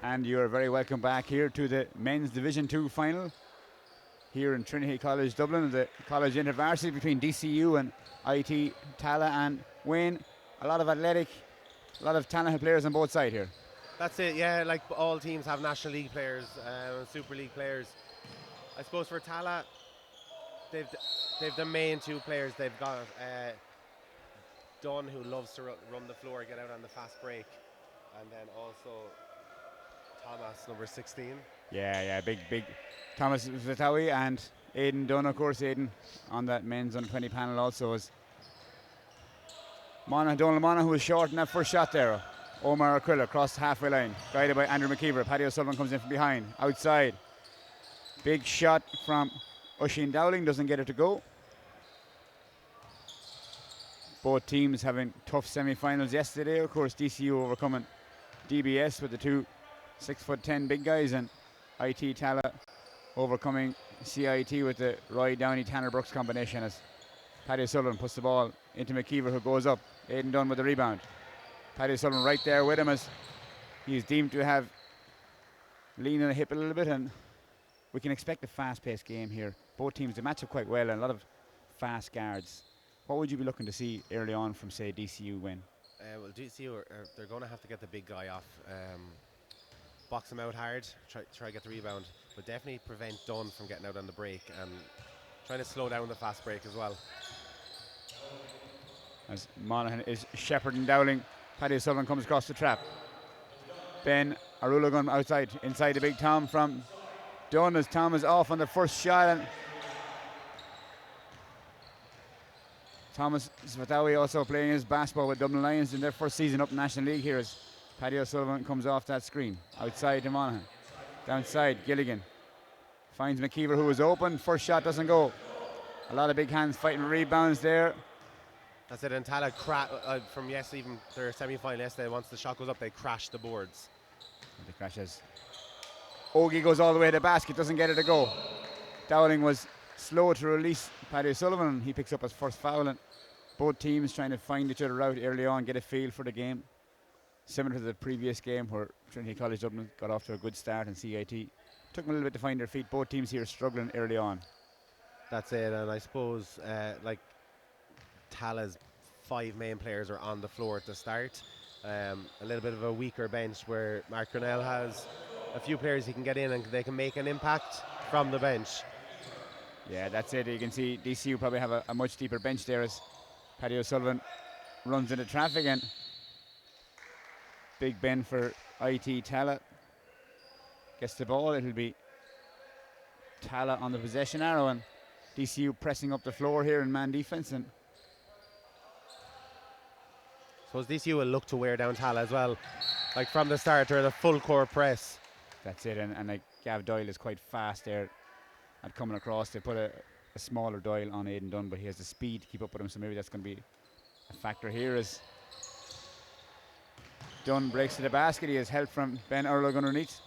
And you're very welcome back here to the men's Division 2 final here in Trinity College Dublin, the college intervarsity between DCU and IT Tallaght. And Wayne, a lot of athletic, a lot of talented players on both sides here. That's it, yeah, like all teams have National League players, Super League players. I suppose for Tallaght, they've the main two players. They've got Dunn, who loves to run the floor, get out on the fast break, and then also Thomas, number 16. Yeah, big Thomas Vitawi and Aidan Dunn, of course. Aidan on that men's under 20 panel also was Donald Monaghan, who was short in that first shot there. Omar Aquila across the halfway line, guided by Andrew McKeever. Paddy O'Sullivan comes in from behind, outside. Big shot from Oisin Dowling, doesn't get it to go. Both teams having tough semi-finals yesterday. Of course, DCU overcoming DBS with the two 6'10" big guys, and IT Tallaght overcoming CIT with the Roy Downey Tanner Brooks combination as Paddy O'Sullivan puts the ball into McKeever, who goes up. Aidan Dunn with the rebound. Paddy O'Sullivan right there with him as he's deemed to have leaned on the hip a little bit, and we can expect a fast-paced game here. Both teams, they match up quite well, and a lot of fast guards. What would you be looking to see early on from, say, DCU win? Well, DCU, they're going to have to get the big guy off. Box him out hard, try to get the rebound, but definitely prevent Dunn from getting out on the break and trying to slow down the fast break as well. As Monaghan is shepherding Dowling, Paddy O'Sullivan comes across the trap. Ben Arulagun outside, inside the big Tom from Dunn as Tom is off on the first shot, and Thomas Svatawi also playing his basketball with Dublin Lions in their first season up in National League here as Paddy O'Sullivan comes off that screen. Outside to Monaghan. Downside, Gilligan finds McKeever, who was open. First shot doesn't go. A lot of big hands fighting rebounds there. That's it, and Tallaght from yesterday, even their semi-final yesterday, once the shot goes up, they crash the boards. And the crashes. Ogie goes all the way to the basket, doesn't get it to go. Dowling was slow to release Paddy O'Sullivan. He picks up his first foul, and both teams trying to find each other out early on, get a feel for the game. Similar to the previous game where Trinity College Dublin got off to a good start and CIT took them a little bit to find their feet. Both teams here struggling early on. That's it, and I suppose like Tallagh's 5 main players are on the floor at the start. A little bit of a weaker bench where Mark Grinnell has a few players he can get in and they can make an impact from the bench. Yeah, that's it. You can see DCU probably have a much deeper bench there as Paddy O'Sullivan runs into traffic, and Big Ben for IT Tallaght gets the ball. It'll be Tallaght on the possession arrow, and DCU pressing up the floor here in man defense. And suppose DCU will look to wear down Tallaght as well. Like from the start, they're the full court press. That's it, and like Gav Doyle is quite fast there at coming across. They put a smaller Doyle on Aidan Dunn, but he has the speed to keep up with him, so maybe that's going to be a factor here as Dunn breaks to the basket. He has help from Ben Urlag underneath.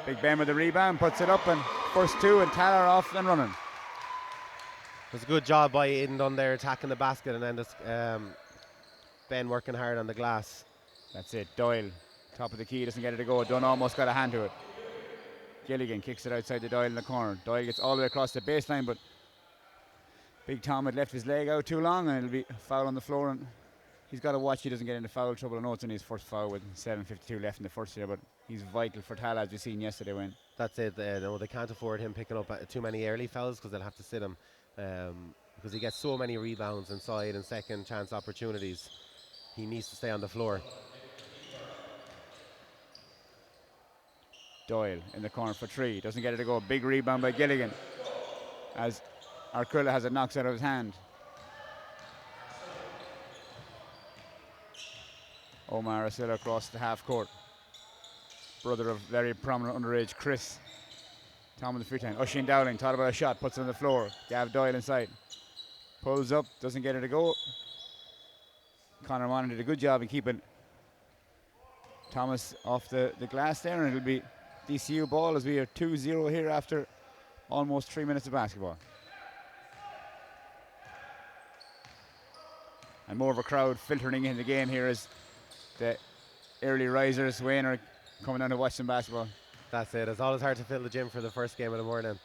Big Ben with the rebound, puts it up, and first two, and Tallaght off and running. It was a good job by Aidan Dunn there attacking the basket, and then just Ben working hard on the glass. That's it, Doyle, top of the key, doesn't get it to go. Dunn almost got a hand to it. Gilligan kicks it outside the Doyle in the corner. Doyle gets all the way across the baseline, but Big Tom had left his leg out too long, and it'll be a foul on the floor, and he's got to watch he doesn't get into foul trouble. I know it's only his first foul with 7:52 left in the first year, but he's vital for Tallaght, as we've seen yesterday when. That's it. No, they can't afford him picking up too many early fouls because they'll have to sit him because he gets so many rebounds inside and second chance opportunities. He needs to stay on the floor. Doyle in the corner for 3, doesn't get it to go. Big rebound by Gilligan as Arcula has it knocked out of his hand. Omar Asila across the half court. Brother of very prominent underage Chris. Tom with the free time. Oisin Dowling thought about a shot, puts it on the floor. Gav Doyle inside. Pulls up, doesn't get it to go. Conor Monaghan did a good job in keeping Thomas off the glass there, and it'll be DCU ball as we are 2-0 here after almost 3 minutes of basketball. And more of a crowd filtering in the game here as the early risers, Wayne, are coming down to watch some basketball. That's it. It's always hard to fill the gym for the first game of the morning.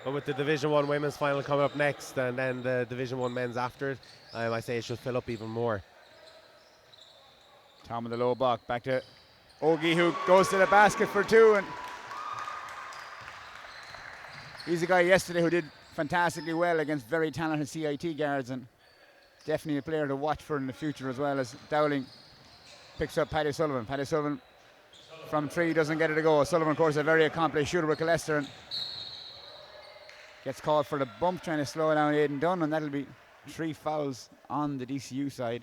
But with the Division 1 women's final coming up next, and then the Division 1 men's after it, I say it should fill up even more. Tom in the low block, back to Ogie, who goes to the basket for two, and he's a guy yesterday who did fantastically well against very talented CIT guards, and definitely a player to watch for in the future, as well as Dowling picks up Paddy Sullivan. Paddy Sullivan from three doesn't get it to go. Sullivan, of course, a very accomplished shooter with Leicester, and gets called for the bump, trying to slow down Aidan Dunn, and that'll be 3 fouls on the DCU side.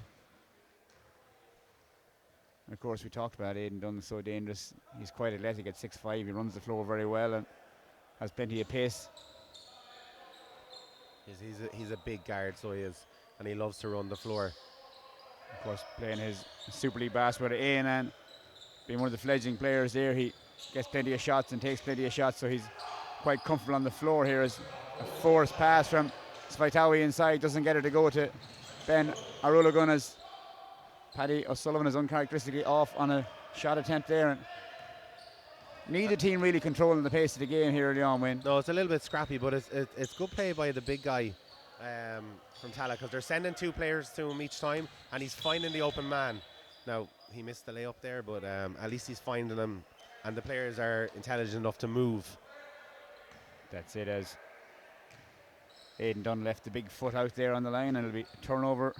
And of course, we talked about Aidan Dunn is so dangerous. He's quite athletic at 6'5". He runs the floor very well and has plenty of pace. He's a big guard, so he is, and he loves to run the floor. Of course, playing his Super League basketball at A&N, being one of the fledgling players there, he gets plenty of shots and takes plenty of shots, so he's quite comfortable on the floor here. As a forced pass from Svitawi inside, doesn't get it to go to Ben Arulagun, as Paddy O'Sullivan is uncharacteristically off on a shot attempt there. And neither team really controlling the pace of the game here early on, Wayne. No, it's a little bit scrappy, but it's good play by the big guy from Tallaght, because they're sending 2 players to him each time, and he's finding the open man. Now, he missed the layup there, but at least he's finding them, and the players are intelligent enough to move. That's it, as Aidan Dunn left the big foot out there on the line, and it'll be turnover.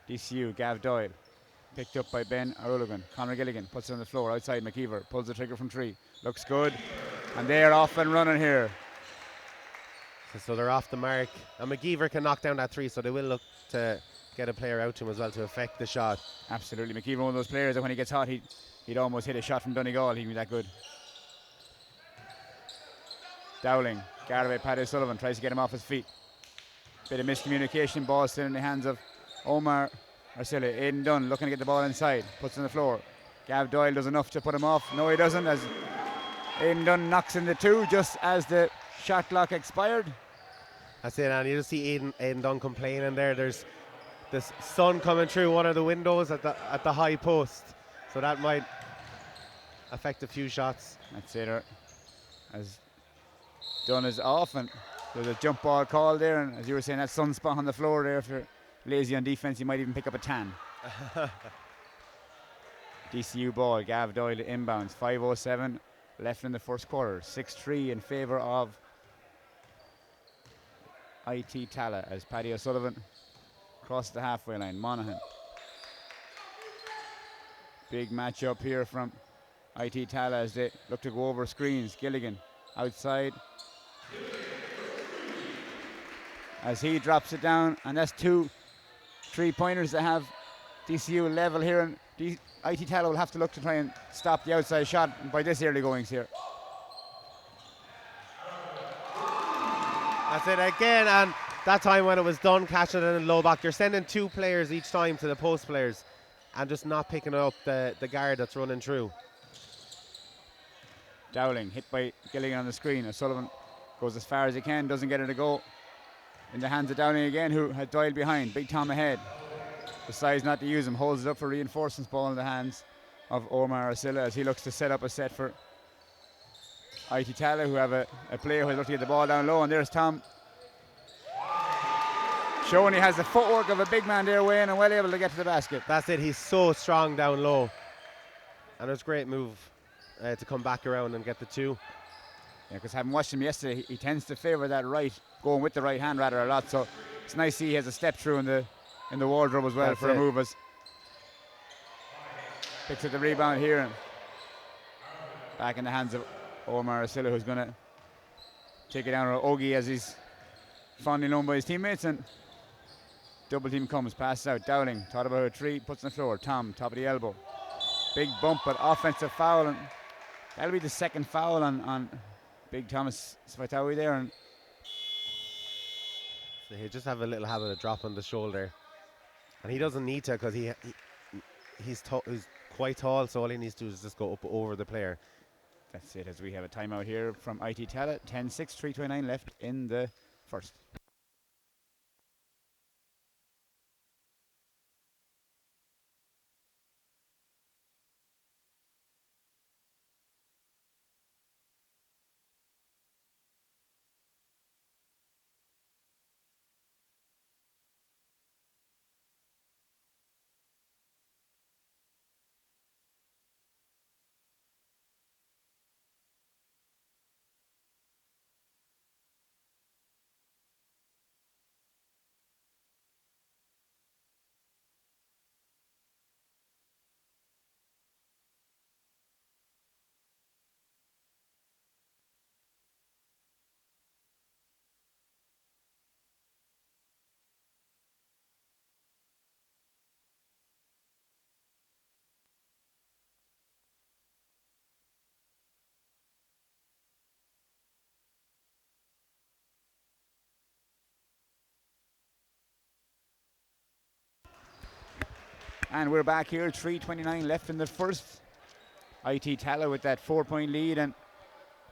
DCU, Gav Doyle, picked up by Ben Arulagan. Conor Gilligan puts it on the floor outside McKeever, pulls the trigger from 3. Looks good, and they're off and running here. So they're off the mark, and McGeever can knock down that 3, so they will look to get a player out to him as well to affect the shot. Absolutely, McKeever, one of those players that when he gets hot, he'd almost hit a shot from Donegal. He'd be that good. Dowling, guarded by Paddy Sullivan, tries to get him off his feet. Bit of miscommunication, ball still in the hands of Omar Arcilla. Aidan Dunn looking to get the ball inside, puts it on the floor. Gav Doyle does enough to put him off. No, he doesn't, as Aidan Dunn knocks in the 2 just as the shot clock expired. That's it, and you just see Aidan Dunn complaining there. There's this sun coming through one of the windows at the high post, so that might affect a few shots. That's it, as Dunn is off, and there's a jump ball call there, and as you were saying, that sunspot on the floor there, if you're lazy on defense, you might even pick up a tan. DCU ball, Gav Doyle inbounds, 5:07 left in the first quarter, 6-3 in favour of IT Tallaght, as Paddy O'Sullivan crosses the halfway line. Monaghan. Big match up here from IT Tallaght as they look to go over screens. Gilligan outside, as he drops it down, and that's 2 3-pointers that have DCU level here, and IT Tallaght will have to look to try and stop the outside shot by this early goings here. That's it again, and that time when it was done catching it in low back, you're sending 2 players each time to the post players and just not picking up the guard that's running through. Dowling hit by Gilligan on the screen. O'Sullivan goes as far as he can, doesn't get it to go. In the hands of Dowling again, who had Doyle behind. Big Tom ahead. Decides not to use him, holds it up for reinforcements. Ball in the hands of Omar Arcilla as he looks to set up a set for IT Tallaght, who have a player who's looking to get the ball down low. And there's Tom, showing he has the footwork of a big man there, Wayne, and well able to get to the basket. That's it, he's so strong down low. And it was a great move to come back around and get the 2. Yeah, because having watched him yesterday, he tends to favour that right, going with the right hand rather a lot. So it's nice to see he has a step through in the wardrobe as well. That's for the movers. Picks up the rebound here, and back in the hands of Omar Arcilla, who's going to take it down to Ogie as he's fondly known by his teammates, and double team comes, passes out. Dowling thought about a 3, puts on the floor. Tom, top of the elbow. Big bump, but offensive foul, and that'll be the 2nd foul on Big Thomas Svitawi there. And so he just have a little habit of dropping the shoulder, and he doesn't need to, because he's quite tall, so all he needs to do is just go up over the player. That's it, as we have a timeout here from IT Tallaght. 10-6, 3:29 left in the first. And we're back here, 3:29 left in the first. IT Tallaght with that 4-point lead, and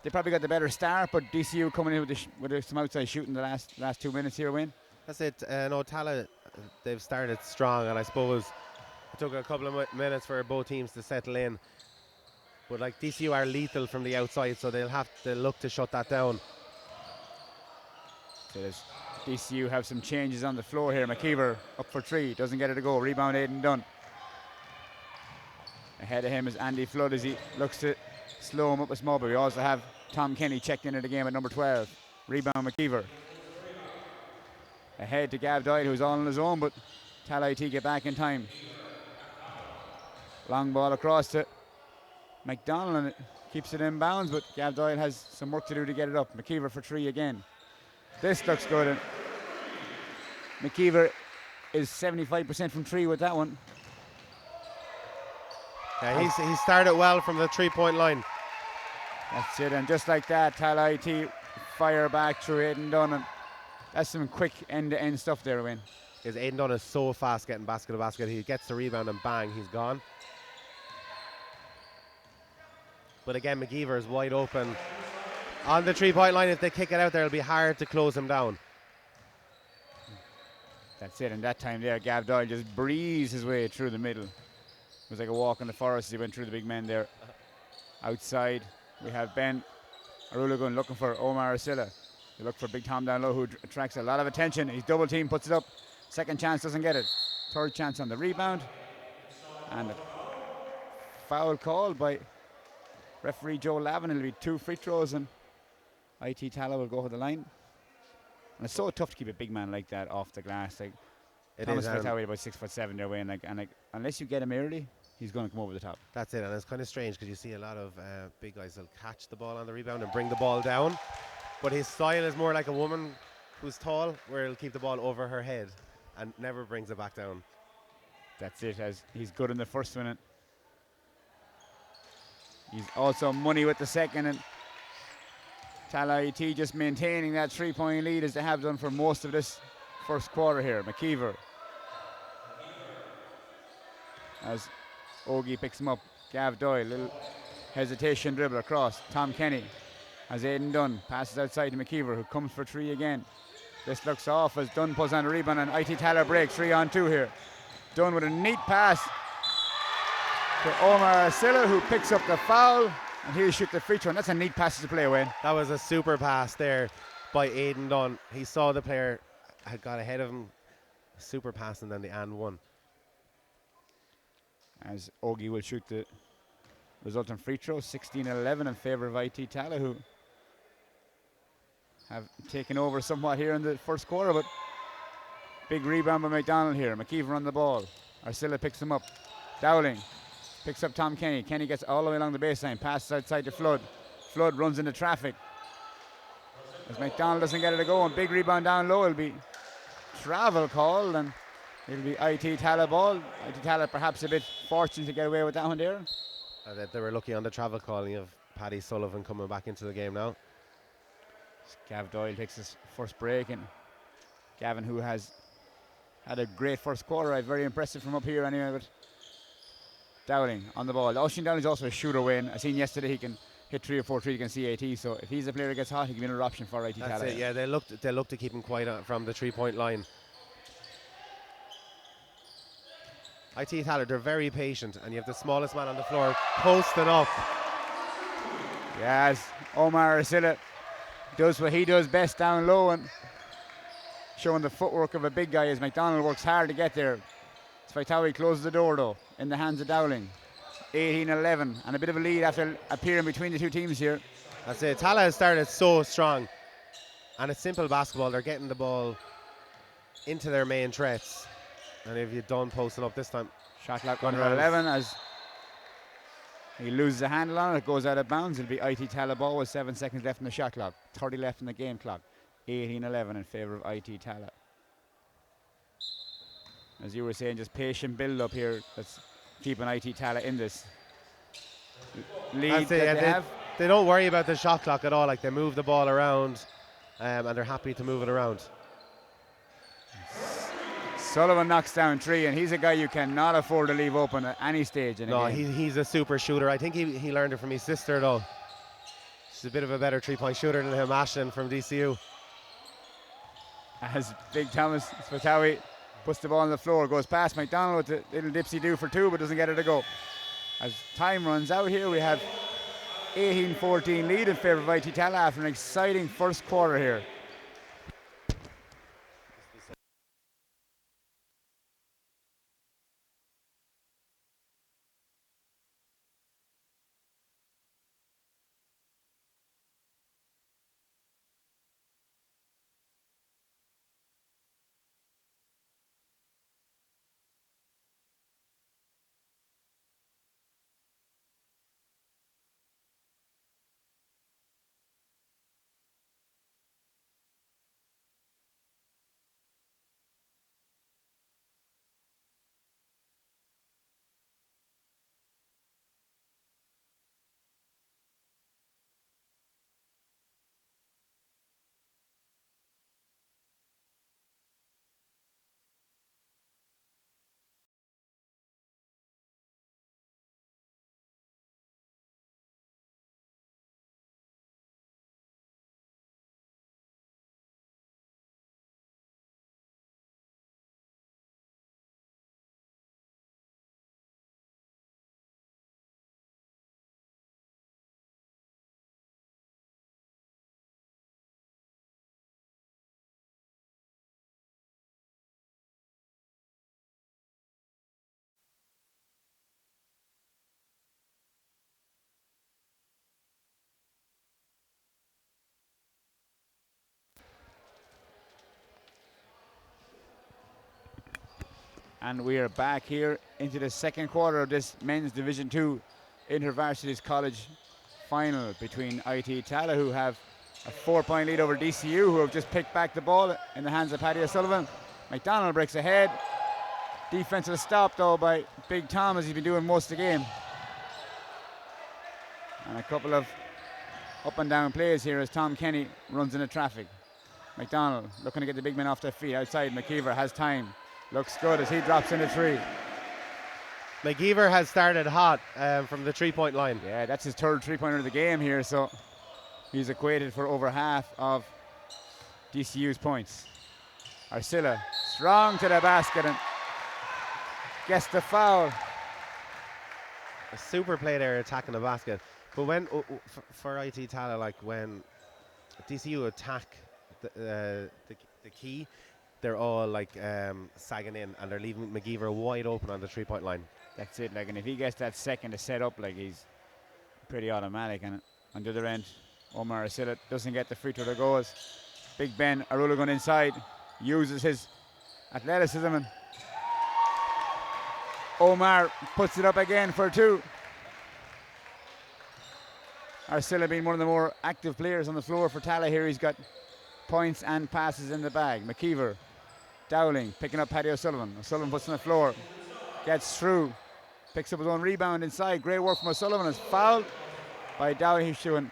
they probably got the better start, but DCU coming in with some outside shooting the last 2 minutes here, Wayne. That's it. No, Tallaght, they've started strong, and I suppose it took a couple of minutes for both teams to settle in. But like DCU are lethal from the outside, so they'll have to look to shut that down. So DCU have some changes on the floor here. McKeever up for three, doesn't get it to go. Rebound Aidan Dunn. Ahead of him is Andy Flood as he looks to slow him up a small bit. We also have Tom Kenny checked into the game at number 12. Rebound McKeever. Ahead to Gav Doyle, who's all on his own, but Tallaght IT get back in time. Long ball across to McDonald, and it keeps it in bounds, but Gav Doyle has some work to do to get it up. McKeever for three again. This looks good. And McKeever is 75% from three with that one. Yeah, he started well from the 3-point line. That's it, and just like that, Tallaght IT fire back through Aidan Dunn, and that's some quick end-to-end stuff there, Wayne. Because Aidan Dunn is so fast getting basket to basket. He gets the rebound and bang, he's gone. But again, McKeever is wide open. On the 3-point line, if they kick it out there, it'll be hard to close him down. That's it, and that time there, Gav Doyle just breezed his way through the middle. It was like a walk in the forest as he went through the big men there. Outside, we have Ben Arulagun looking for Omar Asilla. They look for Big Tom down low, who attracts a lot of attention. He's double team, puts it up. Second chance, doesn't get it. Third chance on the rebound. And a foul called by referee Joe Lavin. It'll be 2 free throws, and IT Tallaght will go to the line. And it's so tough to keep a big man like that off the glass. Like Thomas Fattawi about 6'7" their way, and unless you get him early, he's going to come over the top. That's it, and it's kind of strange because you see a lot of big guys will catch the ball on the rebound and bring the ball down. But his style is more like a woman who's tall, where he'll keep the ball over her head and never brings it back down. That's it, as he's good in the first one. He's also money with the second, and Tallaght IT just maintaining that 3-point lead as they have done for most of this first quarter here. McKeever. As Ogie picks him up. Gav Doyle, little hesitation dribble across. Tom Kenny as Aidan Dunn passes outside to McKeever, who comes for three again. This looks off as Dunn pulls on the rebound, and IT Tallaght breaks 3-on-2 here. Dunn with a neat pass to Omar Asilla, who picks up the foul, and he'll shoot the free throw. And that's a neat pass to play, Wayne. That was a super pass there by Aidan Dunn. He saw the player had got ahead of him. Super pass, and then the and one. As Ogie will shoot the resultant free throw, 16-11 in favour of IT Tallaght, who have taken over somewhat here in the first quarter, but big rebound by McDonald here. McKeever on the ball. Arcilla picks him up. Dowling picks up Tom Kenny. Kenny gets all the way along the baseline, passes outside to Flood. Flood runs into traffic. As McDonald doesn't get it to go, and big rebound down low, it'll be travel called, and it'll be IT Tallaght ball. IT Tallaght perhaps a bit fortunate to get away with that one there. They were lucky on the travel calling of Paddy Sullivan coming back into the game now. Gav Doyle takes his first break, and Gavin, who has had a great first quarter, very impressive from up here anyway. But Dowling on the ball. Oisin Dowling's also a shooter, Wayne. I seen yesterday he can hit 3 or 4 threes against CAT, so if he's a player that gets hot, he can be another option for IT Tallaght. That's it, yeah, they look to keep him quiet from the 3-point line. IT Tallaght, they're very patient, and you have the smallest man on the floor posting up. Yes, Omar Asilla does what he does best down low, and showing the footwork of a big guy as McDonald works hard to get there. Fattawi closes the door though, in the hands of Dowling. 18-11, and a bit of a lead after appearing between the two teams here. That's it, Tallaght has started so strong, and it's simple basketball. They're getting the ball into their main threats, and if you're done posting up this time. Shot clock under 11 as he loses the handle on it. It goes out of bounds. It'll be IT Tallaght ball with 7 seconds left in the shot clock. 30 left in the game clock. 18-11 in favour of IT Tallaght. As you were saying, just patient build up here. That's keeping IT Tallaght in this lead that they have. They don't worry about the shot clock at all. Like, they move the ball around, and they're happy to move it around. Sullivan knocks down 3, and he's a guy you cannot afford to leave open at any stage in a No, game. he's a super shooter. I think he learned it from his sister, though. She's a bit of a better three-point shooter than him, Ashton from DCU. As Big Thomas Svatawi puts the ball on the floor, goes past McDonald with a little dipsy-do for 2, but doesn't get it to go. As time runs out here, we have 18-14 lead in favour of IT Tallaght after an exciting first quarter here. And we are back here into the second quarter of this men's Division 2 Intervarsities College final between IT Tallaght, who have a 4-point lead over DCU, who have just picked back the ball in the hands of Paddy O'Sullivan. McDonald breaks ahead. Defensive stop though by Big Tom, as he's been doing most of the game. And a couple of up and down plays here as Tom Kenny runs into traffic. McDonald looking to get the big men off their feet outside. McKeever has time. Looks good as he drops into 3. McGeever has started hot from the three-point line. Yeah, that's his third three-pointer of the game here, so he's equated for over half of DCU's points. Arcilla strong to the basket and gets the foul. A super play there attacking the basket. But when for IT Tallaght, like when DCU attack the key, they're all like sagging in and they're leaving McGeever wide open on the three-point line. That's it, like, and if he gets that second to set up, like, he's pretty automatic. And on the other end, Omar Arcilla doesn't get the free throw to go as Big Ben Arula going inside, uses his athleticism, and Omar puts it up again for 2. Arcilla being one of the more active players on the floor for Tallaght here. He's got points and passes in the bag. McKeever, Dowling, picking up Paddy O'Sullivan. O'Sullivan puts on the floor, gets through, picks up his own rebound inside. Great work from O'Sullivan. Is fouled by Dowling. He's showing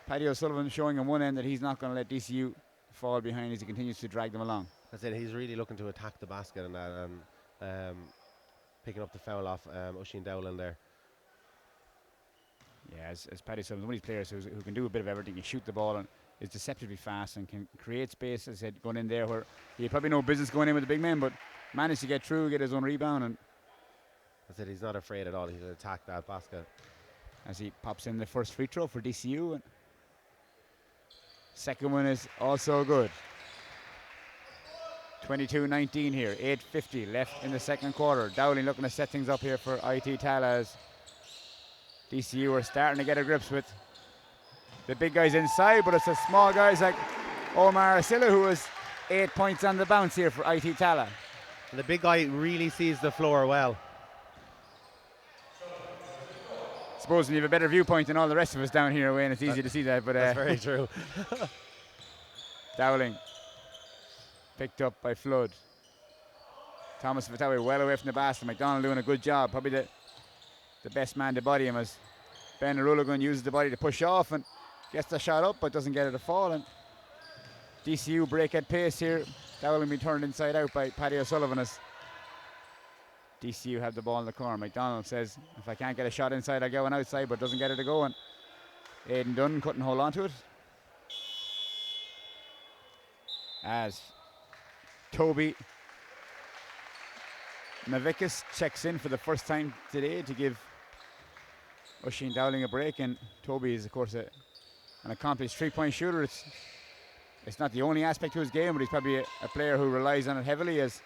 Paddy O'Sullivan showing on one end that he's not going to let DCU fall behind as he continues to drag them along. That's it. He's really looking to attack the basket and picking up the foul off Oisin Dowling there. Yeah, as Paddy O'Sullivan, one of these players who can do a bit of everything. He shoot the ball and is deceptively fast and can create space, as I said, going in there where he had probably no business going in with the big men, but managed to get through, get his own rebound, and I said he's not afraid at all. He'll attack that basket. As he pops in the first free throw for DCU. And second one is also good. 22-19 here, 8:50 left in the second quarter. Dowling looking to set things up here for IT Tallaght as DCU are starting to get a grips with the big guys inside, but it's the small guys like Omar Arcilla who has 8 points on the bounce here for IT Tallaght. And the big guy really sees the floor well. Suppose you have a better viewpoint than all the rest of us down here, Wayne. It's easy to see that, but that's very true. Dowling picked up by Flood. Thomas Vatawi well away from the basket. McDonald doing a good job. Probably the best man to body him as Ben Arulagun uses the body to push off and gets the shot up but doesn't get it to fall. And DCU break at pace here. Dowling being turned inside out by Paddy O'Sullivan as DCU have the ball in the corner. McDonald says, if I can't get a shot inside, I get one outside, but doesn't get it to go. And Aidan Dunn couldn't hold on to it. As Toby Navikas checks in for the first time today to give Oisin Dowling a break. And Toby is, of course, an accomplished three-point shooter. It's not the only aspect to his game, but he's probably a player who relies on it heavily as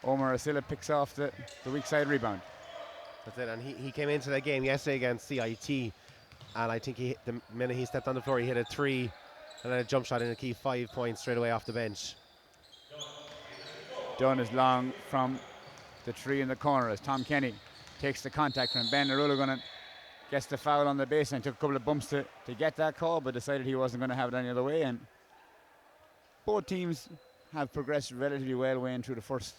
Omar Asila picks off the weak side rebound. That's it, and he came into the game yesterday against CIT, and I think the minute he stepped on the floor, he hit a 3 and then a jump shot in a key 5 points straight away off the bench. Dunn is long from the 3 in the corner as Tom Kenny takes the contact from Ben Arulligan, gets the foul on the baseline. Took a couple of bumps to get that call, but decided he wasn't going to have it any other way. And both teams have progressed relatively well way through the first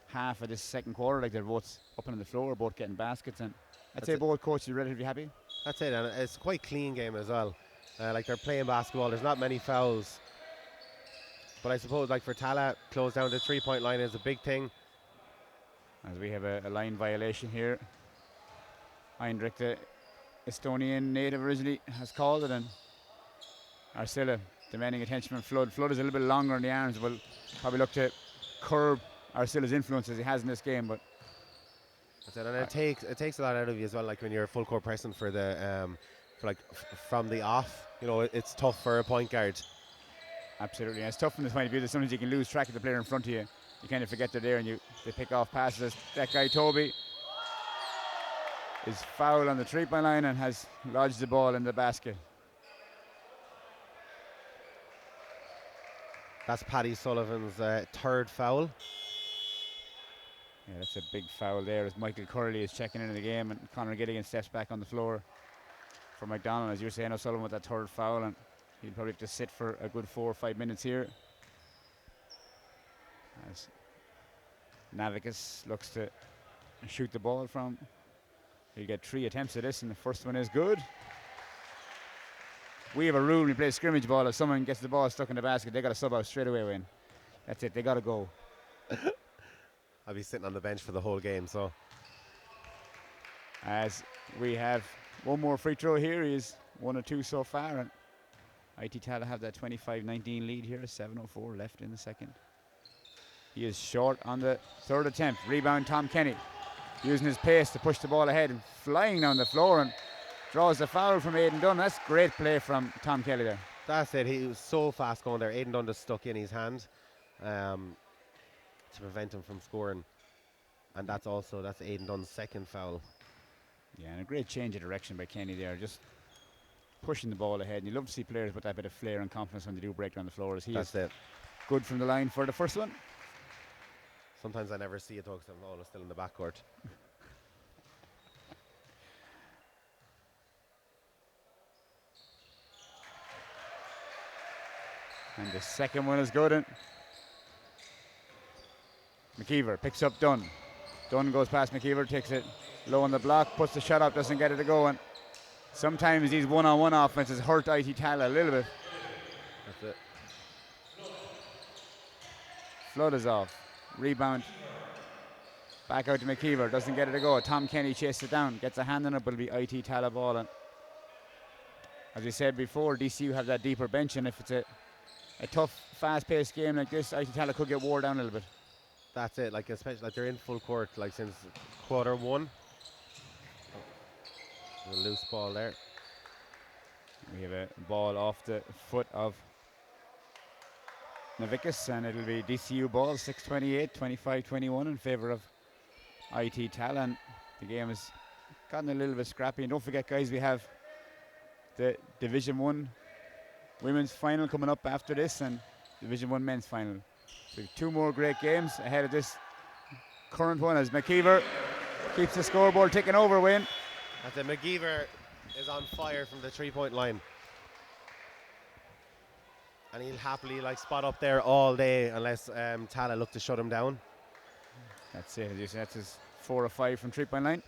half of this second quarter. Like, they're both up on the floor, both getting baskets, and I'd say both coaches are relatively happy. That's it, and it's quite clean game as well. Like, they're playing basketball. There's not many fouls, but I suppose, like, for Tallaght, close down the 3-point line is a big thing. As we have a line violation here. Heinrich, the Estonian native originally, has called it, and Arcilla demanding attention from Flood. Flood is a little bit longer in the arms, will probably look to curb Arcilla's influence as he has in this game. But that's it, and it takes a lot out of you as well. Like, when you're full court pressing for the from the off, you know, it's tough for a point guard. Absolutely, and it's tough from this point of view that sometimes you can lose track of the player in front of you. You kind of forget they're there, and they pick off passes. That guy Toby is fouled on the 3-point line and has lodged the ball in the basket. That's Paddy Sullivan's third foul. Yeah, that's a big foul there as Michael Curley is checking into the game, and Conor Gilligan steps back on the floor for McDonald. As you're saying, O'Sullivan with that third foul, and he'll probably have to sit for a good 4 or 5 minutes here. As Navikas looks to shoot the ball from. He'll get 3 attempts at this, and the first one is good. We have a rule when we play scrimmage ball: if someone gets the ball stuck in the basket, they got to sub out straight away, Wayne. That's it, they got to go. I'll be sitting on the bench for the whole game, so. As we have one more free throw here, he's 1 or 2 so far, and IT Tallaght have that 25-19 lead here, 7:04 left in the second. He is short on the third attempt. Rebound Tom Kenny, using his pace to push the ball ahead and flying down the floor, and draws the foul from Aidan Dunn. That's great play from Tom Kelly there. That's it, he was so fast going there. Aidan Dunn just stuck in his hand to prevent him from scoring, and that's Aidan Dunn's second foul. Yeah, and a great change of direction by Kenny there, just pushing the ball ahead. And you love to see players with that bit of flair and confidence when they do break down the floor, as he is good from the line for the first one. Sometimes I never see it though, because I'm always still in the backcourt. And the second one is good. And McKeever picks up Dunn. Dunn goes past McKeever, takes it low on the block, puts the shot up, doesn't get it to go. And sometimes these one-on-one offenses hurt IT Tallaght a little bit. That's it. Flood is off. Rebound. Back out to McKeever, doesn't get it to go. Tom Kenny chases it down, gets a hand on it, but it'll be IT Tallaght ball. And as we said before, DCU have that deeper bench, and if it's a tough, fast-paced game like this, IT Tallaght could get wore down a little bit. That's it, like, especially like they're in full court like since quarter 1. A loose ball there. We have a ball off the foot of Navikas, and it'll be DCU ball, 6:28, 25-21 in favour of IT Tallaght. And the game has gotten a little bit scrappy. And don't forget, guys, we have the Division 1 women's final coming up after this, and Division 1 men's final. So we have 2 more great games ahead of this current one, as McKeever keeps the scoreboard ticking over, Wayne. That's it, McGeever is on fire from the 3-point line. And he'll happily spot up there all day unless Tallaght look to shut him down. That's it, as you said, that's his 4 or 5 from 3-point line.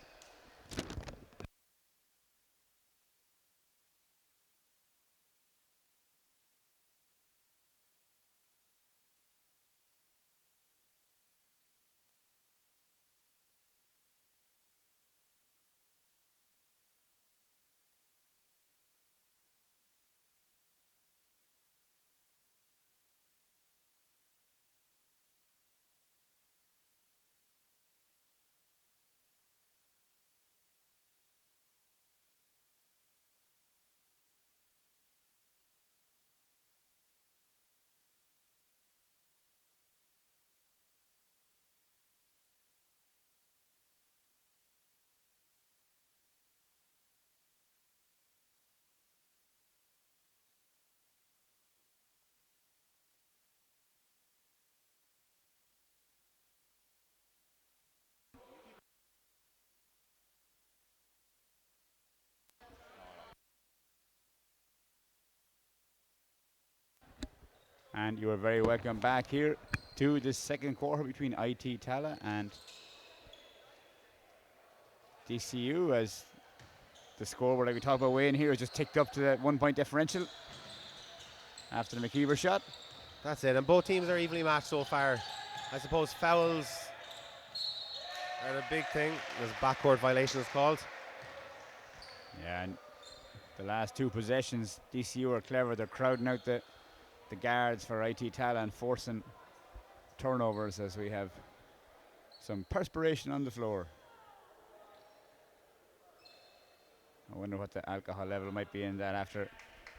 And you are very welcome back here to the second quarter between IT Tallaght and DCU, as the scoreboard, like we talked about way in here, is just ticked up to that 1 point differential after the McKeever shot. That's it, and both teams are evenly matched so far. I suppose fouls are a big thing. There's backcourt violations called. Yeah, and the last two possessions, DCU are clever. They're crowding out the guards for IT Tallaght and forcing turnovers as we have some perspiration on the floor. I wonder what the alcohol level might be in that after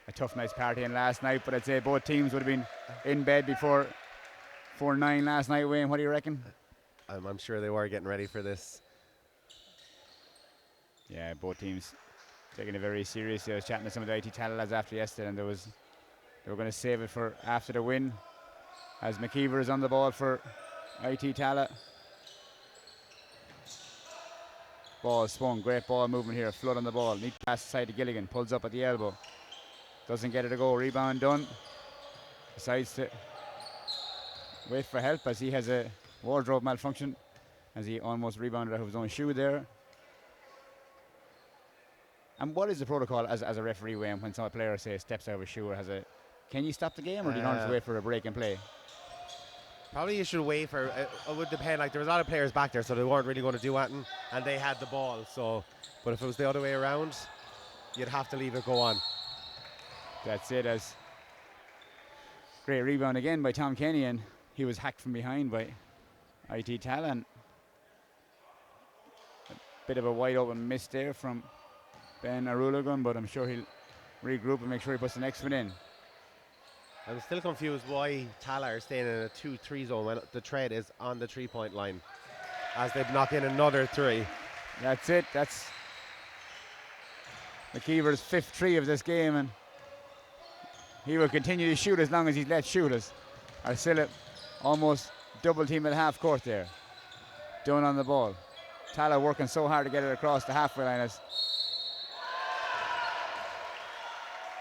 a tough night's partying last night, but I'd say both teams would have been in bed before 4-9 last night. Wayne, what do you reckon? I'm sure they were getting ready for this. Yeah, both teams taking it very seriously. I was chatting to some of the IT Tallaght lads after yesterday, and they were going to save it for after the win, as McKeever is on the ball for IT Tallaght. Ball swung, great ball movement here, flood on the ball, neat pass side to Gilligan, pulls up at the elbow, doesn't get it to go, rebound done, decides to wait for help as he has a wardrobe malfunction, as he almost rebounded out of his own shoe there. And what is the protocol as a referee, Wayne, when some player, say, steps out of a shoe or has a... Can you stop the game, or do you not have to wait for a break and play? Probably you should wait for... It would depend. Like, there was a lot of players back there, so they weren't really going to do anything, and they had the ball. So, but if it was the other way around, you'd have to leave it go on. That's it. As great rebound again by Tom Kenny, and he was hacked from behind by IT Tallaght. A bit of a wide open miss there from Ben Arulagun, but I'm sure he'll regroup and make sure he puts the next one in. I'm still confused why Tallaght are staying in a 2-3 zone when the thread is on the 3-point line, as they knock in another three. That's it. That's McKeever's fifth three of this game, and he will continue to shoot as long as he's let shoot us. Arcilla almost double team at half court there. Dunn on the ball. Tallaght working so hard to get it across the halfway line. As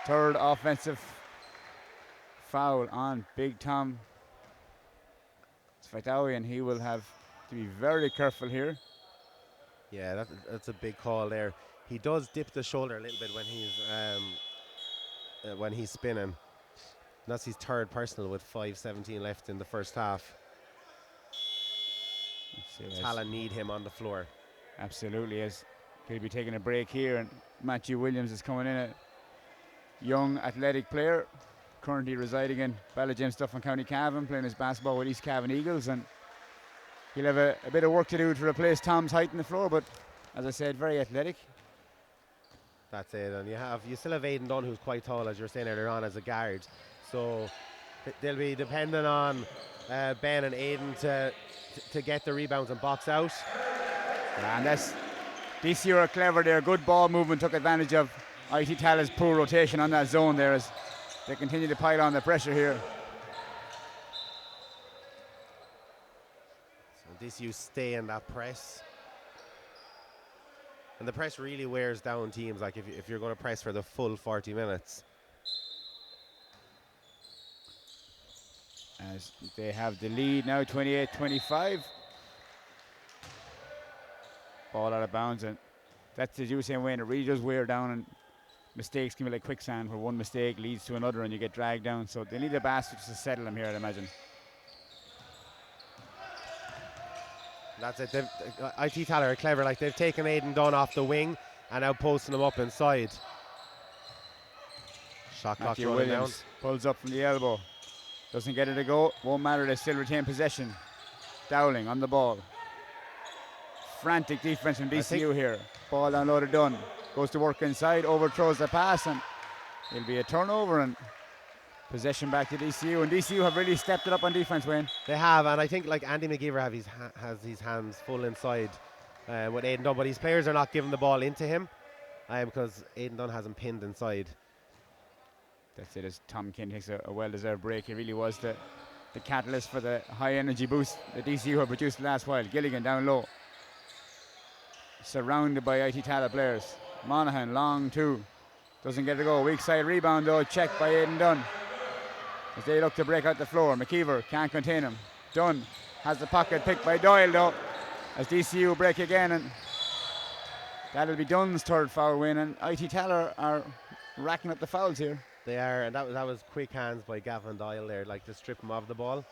third offensive foul on Big Tom Svetawi, and he will have to be very careful here. Yeah, that's a big call there. He does dip the shoulder a little bit when he's spinning. That's his third personal with 5:17 left in the first half. Tallaght need him on the floor. Absolutely, as he'll be taking a break here, and Matthew Williams is coming in, a young athletic player currently residing in Ballaghansduff in County Cavan, playing his basketball with East Cavan Eagles, and he'll have a bit of work to do to replace Tom's height in the floor, but as I said, very athletic. That's it, and you still have Aidan Dunn, who's quite tall, as you were saying earlier on, as a guard. So they'll be dependent on Ben and Aidan to get the rebounds and box out. And that's DCU are clever there. Good ball movement, took advantage of IT Tallaht's poor rotation on that zone there as they continue to pile on the pressure here. So DCU stay in that press. And the press really wears down teams, like if you're going to press for the full 40 minutes. As they have the lead now, 28-25. Ball out of bounds, and that's as you were saying, Wayne, it really does wear down, and mistakes can be like quicksand, where one mistake leads to another and you get dragged down. So they need a basket to settle them here, I'd imagine. That's it. IT Tallaght are clever. Like, they've taken Aidan Dunn off the wing and now posting him up inside. Shot clock running down. Pulls up from the elbow. Doesn't get it to go. Won't matter. They still retain possession. Dowling on the ball. Frantic defense from DCU here. Ball downloaded, Dunn. Goes to work inside. Overthrows the pass, and it'll be a turnover, and possession back to DCU. And DCU have really stepped it up on defense, Wayne. They have, and I think like Andy McGeever has his hands full inside with Aidan Dunn, but his players are not giving the ball into him because Aidan Dunn has him pinned inside. That's it, as Tom King takes a well-deserved break. He really was the catalyst for the high-energy boost that DCU have produced last while. Gilligan down low. Surrounded by IT Tallaght players. Monaghan, long two. Doesn't get it to go. Weak side rebound, though. Checked by Aidan Dunn. as they look to break out the floor. McKeever can't contain him. Dunn has the pocket picked by Doyle though, as DCU break again, and that'll be Dunn's third foul win, and IT Tallaght are racking up the fouls here. They are, and that was quick hands by Gavin Doyle there, like to strip him of the ball.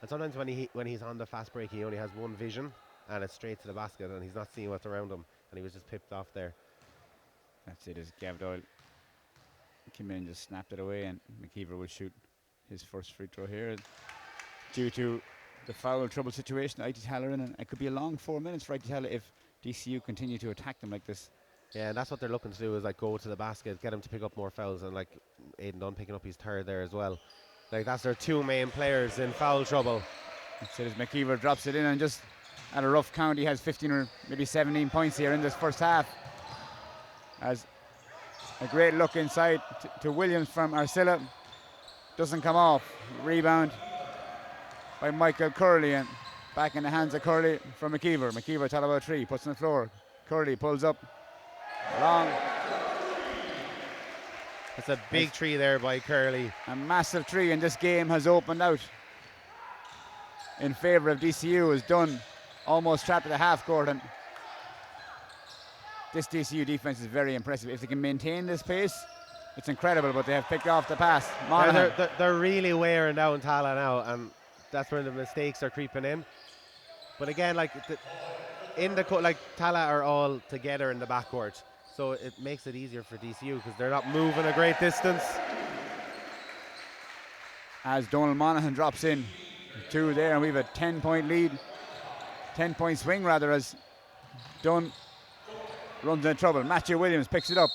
And sometimes when he's on the fast break, he only has one vision, and it's straight to the basket, and he's not seeing what's around him, and he was just pipped off there. That's it, as Gav Doyle came in and just snapped it away, and McKeever will shoot his first free throw here. Due to the foul trouble situation IT Tallaght in, and it could be a long 4 minutes for IT Tallaght if DCU continue to attack them like this. Yeah, and that's what they're looking to do, is like go to the basket, get him to pick up more fouls, and like Aidan Dunn picking up his third there as well. Like that's their two main players in foul trouble. That's it, as McKeever drops it in, and just at a rough count he has 15 or maybe 17 points here in this first half. As a great look inside to Williams from Arcilla, doesn't come off. Rebound by Michael Curley, and back in the hands of Curley from McKeever. McKeever thought about three, puts on the floor. Curley pulls up long. That's a big tree there by Curley. A massive tree, and this game has opened out in favour of DCU, as Dunn almost trapped at the half court, and this DCU defence is very impressive. If they can maintain this pace, it's incredible, but they have picked off the pass. They're really wearing down Tallaght now, and that's where the mistakes are creeping in. But again, like Tallaght are all together in the backcourt, so it makes it easier for DCU because they're not moving a great distance. As Donald Monaghan drops in, two there, and we have a 10-point lead, 10-point swing rather, as Dunn runs into trouble. Matthew Williams picks it up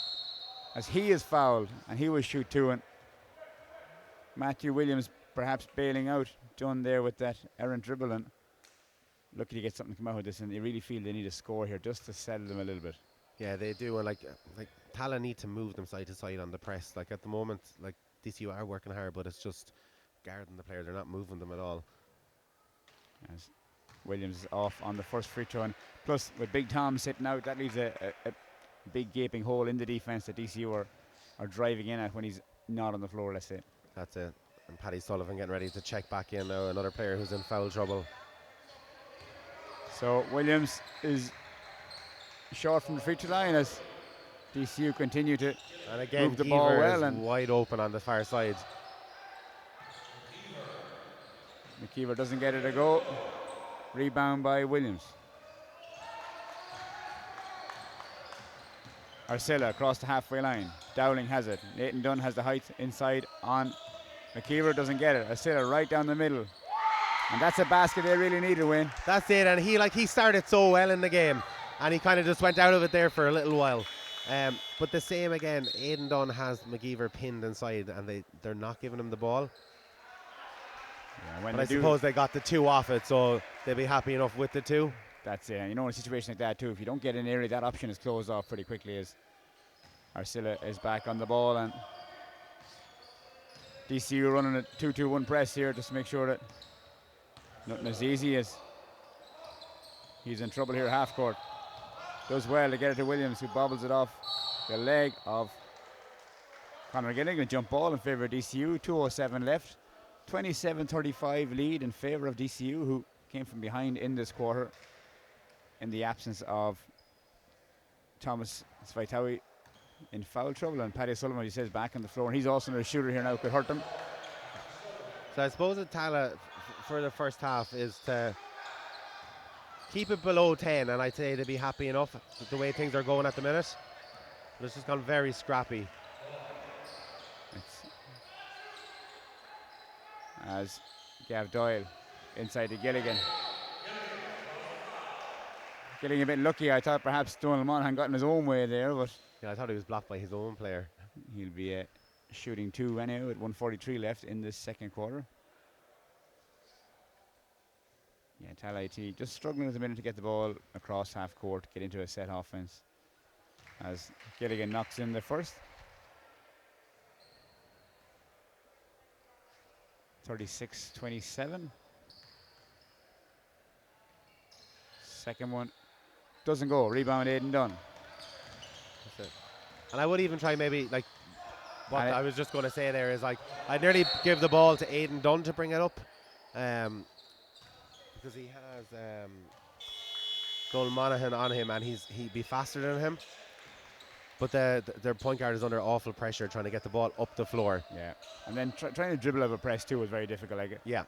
as he is fouled, and he will shoot two, and Matthew Williams perhaps bailing out Dunn there with that errant dribble, and lucky to get something to come out of this, and they really feel they need a score here just to settle them a little bit. Yeah, they do, and like Tallaght need to move them side to side on the press. Like at the moment, like DCU are working hard, but it's just guarding the players. They're not moving them at all. As Williams is off on the first free throw, and plus with Big Tom sitting out, that leaves a big gaping hole in the defence that DCU are driving in at when he's not on the floor, let's say. That's it. And Paddy Sullivan getting ready to check back in now, another player who's in foul trouble. So Williams is short from the free throw line as DCU continue to and again move the ball well, is and wide open on the far side. McKeever doesn't get it a go. Rebound by Williams. Arcilla across the halfway line. Dowling has it. Nathan Dunn has the height inside on McKeever, doesn't get it. Arcilla right down the middle. And that's a basket they really need to win. That's it, and he started so well in the game, and he kind of just went out of it there for a little while. But the same again, Aidan Dunn has McGeever pinned inside, and they're not giving him the ball. Yeah, but I suppose they got the two off it, so they'll be happy enough with the two. That's it. And you know, in a situation like that too, if you don't get an area, that option is closed off pretty quickly, as Arcilla is back on the ball, and DCU running a 2-2-1 press here just to make sure that nothing as easy as he's in trouble here half court. Does well to get it to Williams, who bobbles it off the leg of Conor Gilligan. A jump ball in favour of DCU. 2:07 left. 27-35 lead in favour of DCU, who came from behind in this quarter in the absence of Thomas Svaitawi in foul trouble, and Paddy Sullivan, he says, back on the floor, and he's also a shooter here now, could hurt them. So I suppose the Tallaght for the first half is to keep it below 10, and I'd say they'd be happy enough with the way things are going at the minute. But it's just gone very scrappy. As Gav Doyle inside to Gilligan. Getting a bit lucky. I thought perhaps Donald Monaghan got in his own way there, but yeah, I thought he was blocked by his own player. He'll be shooting two anyhow with 1:43 left in this second quarter. Yeah, Tallaght just struggling at the minute to get the ball across half court, get into a set offense, as Gilligan knocks in the first. 36-27. Second one doesn't go. Rebound Aidan Dunn. That's it. And I would even try maybe like What And I was just going to say there is, like, I'd nearly give the ball to Aidan Dunn to bring it up, because he has Donald Monaghan on him, and he'd be faster than him. But their point guard is under awful pressure trying to get the ball up the floor. yeah, and then trying to dribble over press too was very difficult. Like, Yeah,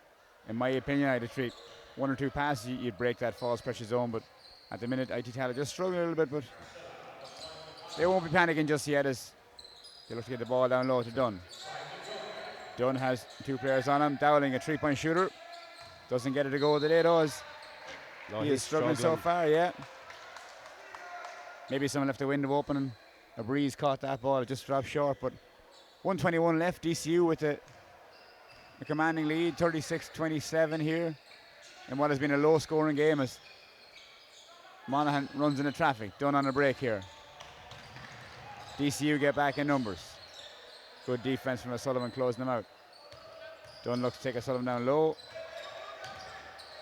in my opinion, I'd treat 1 or 2 passes, you'd break that false pressure zone. But at the minute, IT Tallaght just struggling a little bit, but they won't be panicking just yet as they look to get the ball down low to Dunn. Dunn has 2 players on him. Dowling, a 3-point shooter, doesn't get it to go the day it does. no, He he's is struggling so far, yeah. Maybe someone left the window open and a breeze caught that ball. It just dropped short, but 1:21 left. DCU with a commanding lead, 36-27 here in what has been a low-scoring game as Monaghan runs into traffic. Done on a break here. DCU get back in numbers. Good defense from O'Sullivan closing them out. Dunn looks to take O'Sullivan down low.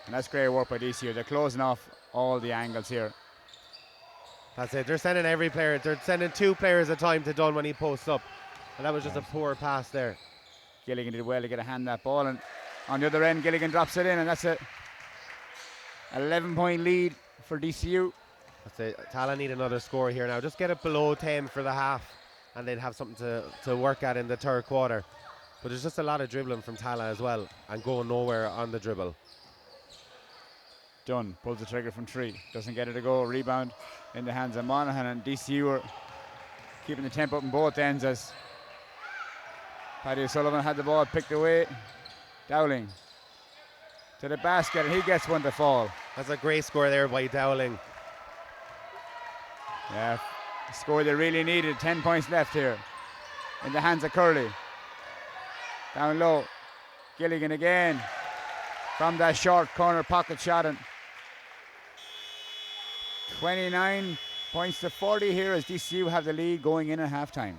And that's great work by DCU. They're closing off all the angles here. That's it. They're sending every player. They're sending 2 players at a time to Dunn when he posts up. And that was just a poor pass there. Gilligan did well to get a hand that ball. And on the other end, Gilligan drops it in. And that's a 11-point lead for DCU. That's it. Tallaght need another score here now. Just get it below 10 for the half, and they'd have something to work at in the third quarter. But there's just a lot of dribbling from Tallaght as well, and going nowhere on the dribble. Dunn pulls the trigger from 3. Doesn't get it to go. Rebound in the hands of Monaghan, and DCU are keeping the tempo up in both ends as Paddy O'Sullivan had the ball picked away. Dowling to the basket, and he gets one to fall. That's a great score there by Dowling. Yeah, score they really needed. 10 points left here in the hands of Curley. Down low, Gilligan again from that short corner pocket shot, and 29 points to 40 here as DCU have the lead going in at halftime.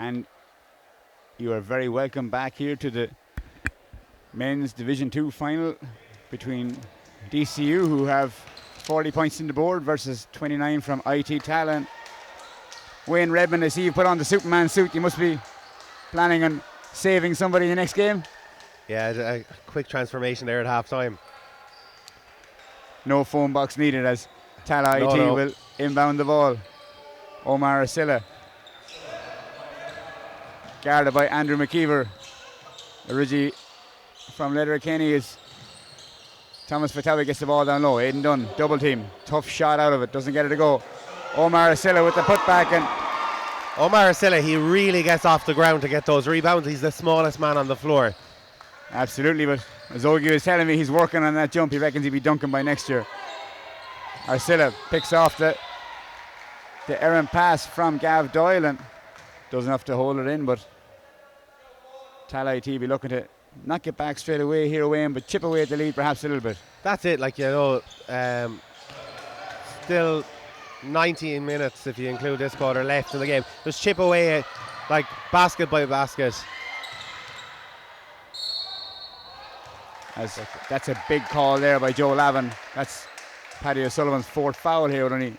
And you are very welcome back here to the men's Division 2 final between DCU, who have 40 points in the board, versus 29 from IT Tallaght. Wayne Redmond, I see you put on the Superman suit. You must be planning on saving somebody in the next game. Yeah, a quick transformation there at half time. No phone box needed as Tallaght IT will inbound the ball. Omar Asilla, guarded by Andrew McKeever. Originally from Letterkenny is Thomas Fatawi, gets the ball down low. Aidan Dunn, double team. Tough shot out of it, doesn't get it to go. Omar Asilla with the putback, and Omar Asilla, he really gets off the ground to get those rebounds. He's the smallest man on the floor. Absolutely, but as Ogie was telling me, he's working on that jump. He reckons he'll be dunking by next year. Arcilla picks off the errant pass from Gav Doyle and doesn't have to hold it in, but Tallaght be looking to not get back straight away here, Wayne, but chip away at the lead perhaps a little bit. That's it, still 19 minutes if you include this quarter left in the game. Just chip away like basket by basket. As that's a big call there by Joe Lavin. That's Paddy O'Sullivan's fourth foul here with only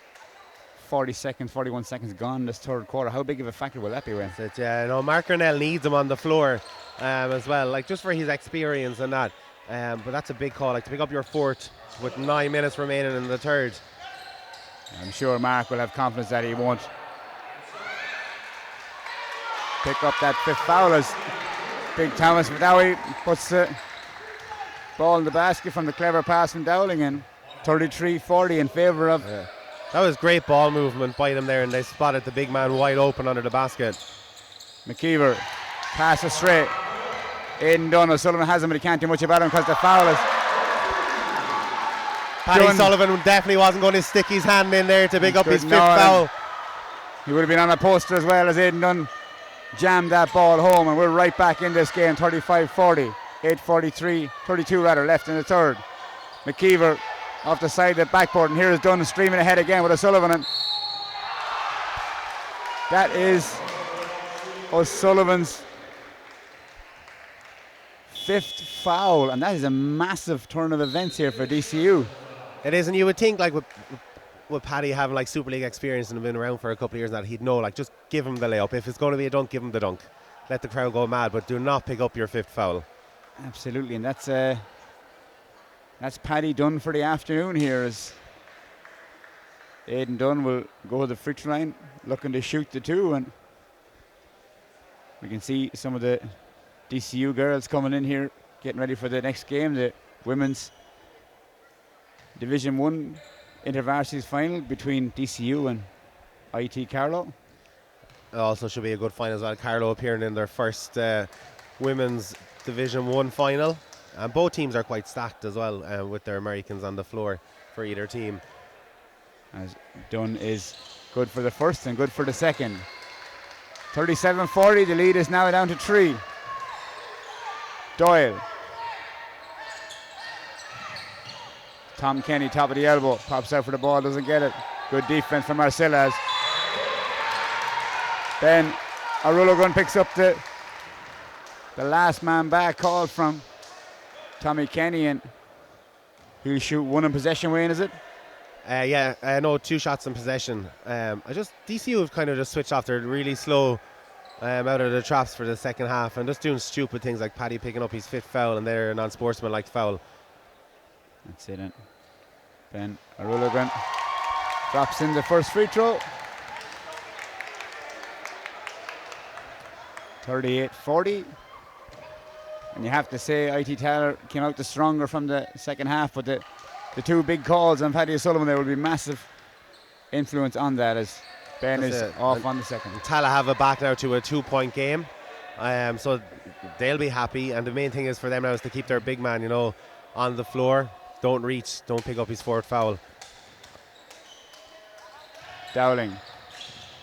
41 seconds gone this third quarter. How big of a factor will that be, Wayne? Mark Cornell needs him on the floor as well, just for his experience and that. But that's a big call, to pick up your fourth with 9 minutes remaining in the third. I'm sure Mark will have confidence that he won't pick up that fifth foul as Big Thomas Dowie puts the ball in the basket from the clever pass from Dowling, and 33-40 in favour of. Yeah. That was great ball movement by them there, and they spotted the big man wide open under the basket. McKeever, pass astray. Aidan Dunn, O'Sullivan has him, but he can't do much about him because the foul is. Paddy Sullivan definitely wasn't going to stick his hand in there to pick up his fifth foul. He would have been on a poster as well as Aidan Dunn jammed that ball home, and we're right back in this game. 35-40, 32 left in the third. McKeever off the side of the backboard, and here is Dunn streaming ahead again with O'Sullivan, and that is O'Sullivan's fifth foul, and that is a massive turn of events here for DCU. It is, and you would think with Paddy having Super League experience and been around for a couple of years now, he'd know just give him the layup. If it's going to be a dunk, give him the dunk. Let the crowd go mad, but do not pick up your fifth foul. Absolutely, and that's Paddy done for the afternoon here, as Aidan Dunn will go to the free throw line looking to shoot the two, and we can see some of the DCU girls coming in here getting ready for the next game, the women's Division 1 Intervarsities final between DCU and IT Carlow. It also should be a good final as well. Carlow appearing in their first women's Division 1 final. And both teams are quite stacked as well, with their Americans on the floor for either team. As Dunn is good for the first and good for the second. 37-40, the lead is now down to 3. Doyle. Tom Kenny, top of the elbow, pops out for the ball, doesn't get it. Good defense from Marcella. Then Arulogun picks up the last man back call from Tommy Kenny, and he'll shoot one in possession. Wayne, is it? No, 2 shots in possession. DCU have kind of just switched off. They're really slow out of the traps for the second half, and just doing stupid things like Paddy picking up his fifth foul and their non-sportsmanlike foul. That's it. Ben Arulogun drops in the first free throw. 38-40. And you have to say IT Tallaght came out the stronger from the second half, but the two big calls on Paddy O'Sullivan there will be massive influence on that, as Ben That's is it. off And on the second. Tallaght have it back now to a 2-point game, so they'll be happy, and the main thing is for them now is to keep their big man on the floor. Don't reach, don't pick up his fourth foul. Dowling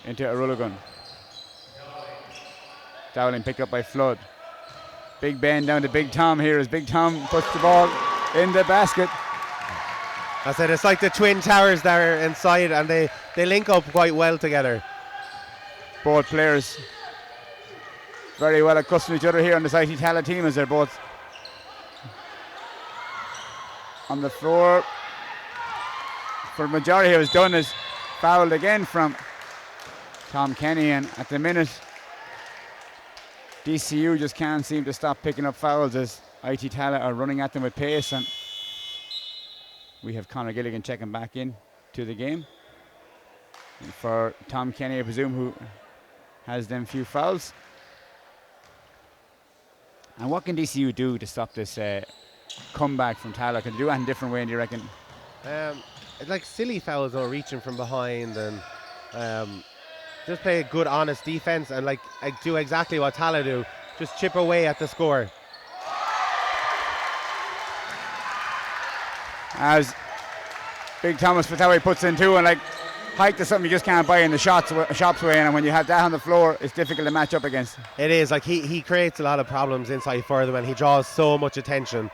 into Arulogun. Dowling picked up by Flood. Big Ben down to Big Tom here as Big Tom puts the ball in the basket. I said it's like the twin towers there inside, and they link up quite well together. Both players very well accustomed to each other here on this IT Tallaght team as they're both on the floor. For the majority, it was done as fouled again from Tom Kenny, and at the minute DCU just can't seem to stop picking up fouls as IT Tallaght are running at them with pace, and we have Conor Gilligan checking back in to the game. And for Tom Kenny, I presume, who has them few fouls. And what can DCU do to stop this comeback from Tallaght? Can they do it in a different way, do you reckon? Like silly fouls or reaching from behind, and just play a good, honest defense, and like do exactly what Tallaght do. Just chip away at the score. As Big Thomas Fatawi puts in two, and like height is something you just can't buy in the shops way, and when you have that on the floor, it's difficult to match up against. It is. Like he creates a lot of problems inside further when he draws so much attention.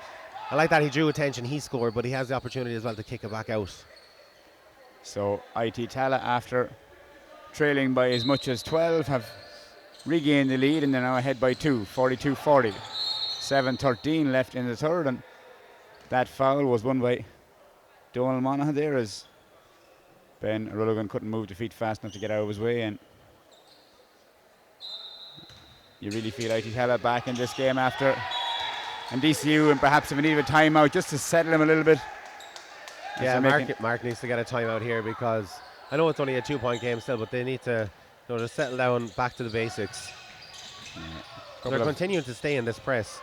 I like that he drew attention, he scored, but he has the opportunity as well to kick it back out. So IT Tallaght, after trailing by as much as 12, have regained the lead, and they're now ahead by 2, 42-40. 7:13 left in the third, and that foul was won by Donald Monaghan there as Ben Rulligan couldn't move the feet fast enough to get out of his way, and you really feel IT Tallaght back in this game after, and DCU, and perhaps if we need a timeout just to settle him a little bit. Yeah, Mark needs to get a timeout here, because I know it's only a 2-point game still, but they need to just settle down, back to the basics. Yeah. They're continuing to stay in this press.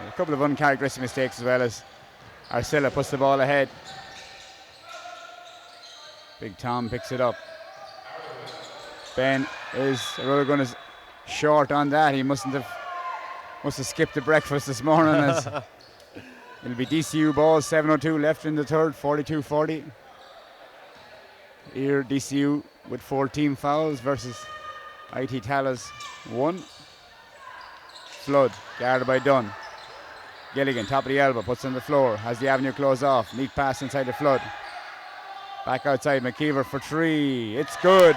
A couple of uncharacteristic mistakes as well, as Arcilla puts the ball ahead. Big Tom picks it up. Rulligan is short on that. He must have skipped the breakfast this morning, as it'll be DCU ball. 7:02 left in the third. 42-40. Here DCU with 14 fouls versus IT Tallaught's 1. Flood guarded by Dunn. Gilligan, top of the elbow, puts on the floor, has the avenue closed off. Neat pass inside the Flood. Back outside, McKeever for 3. It's good.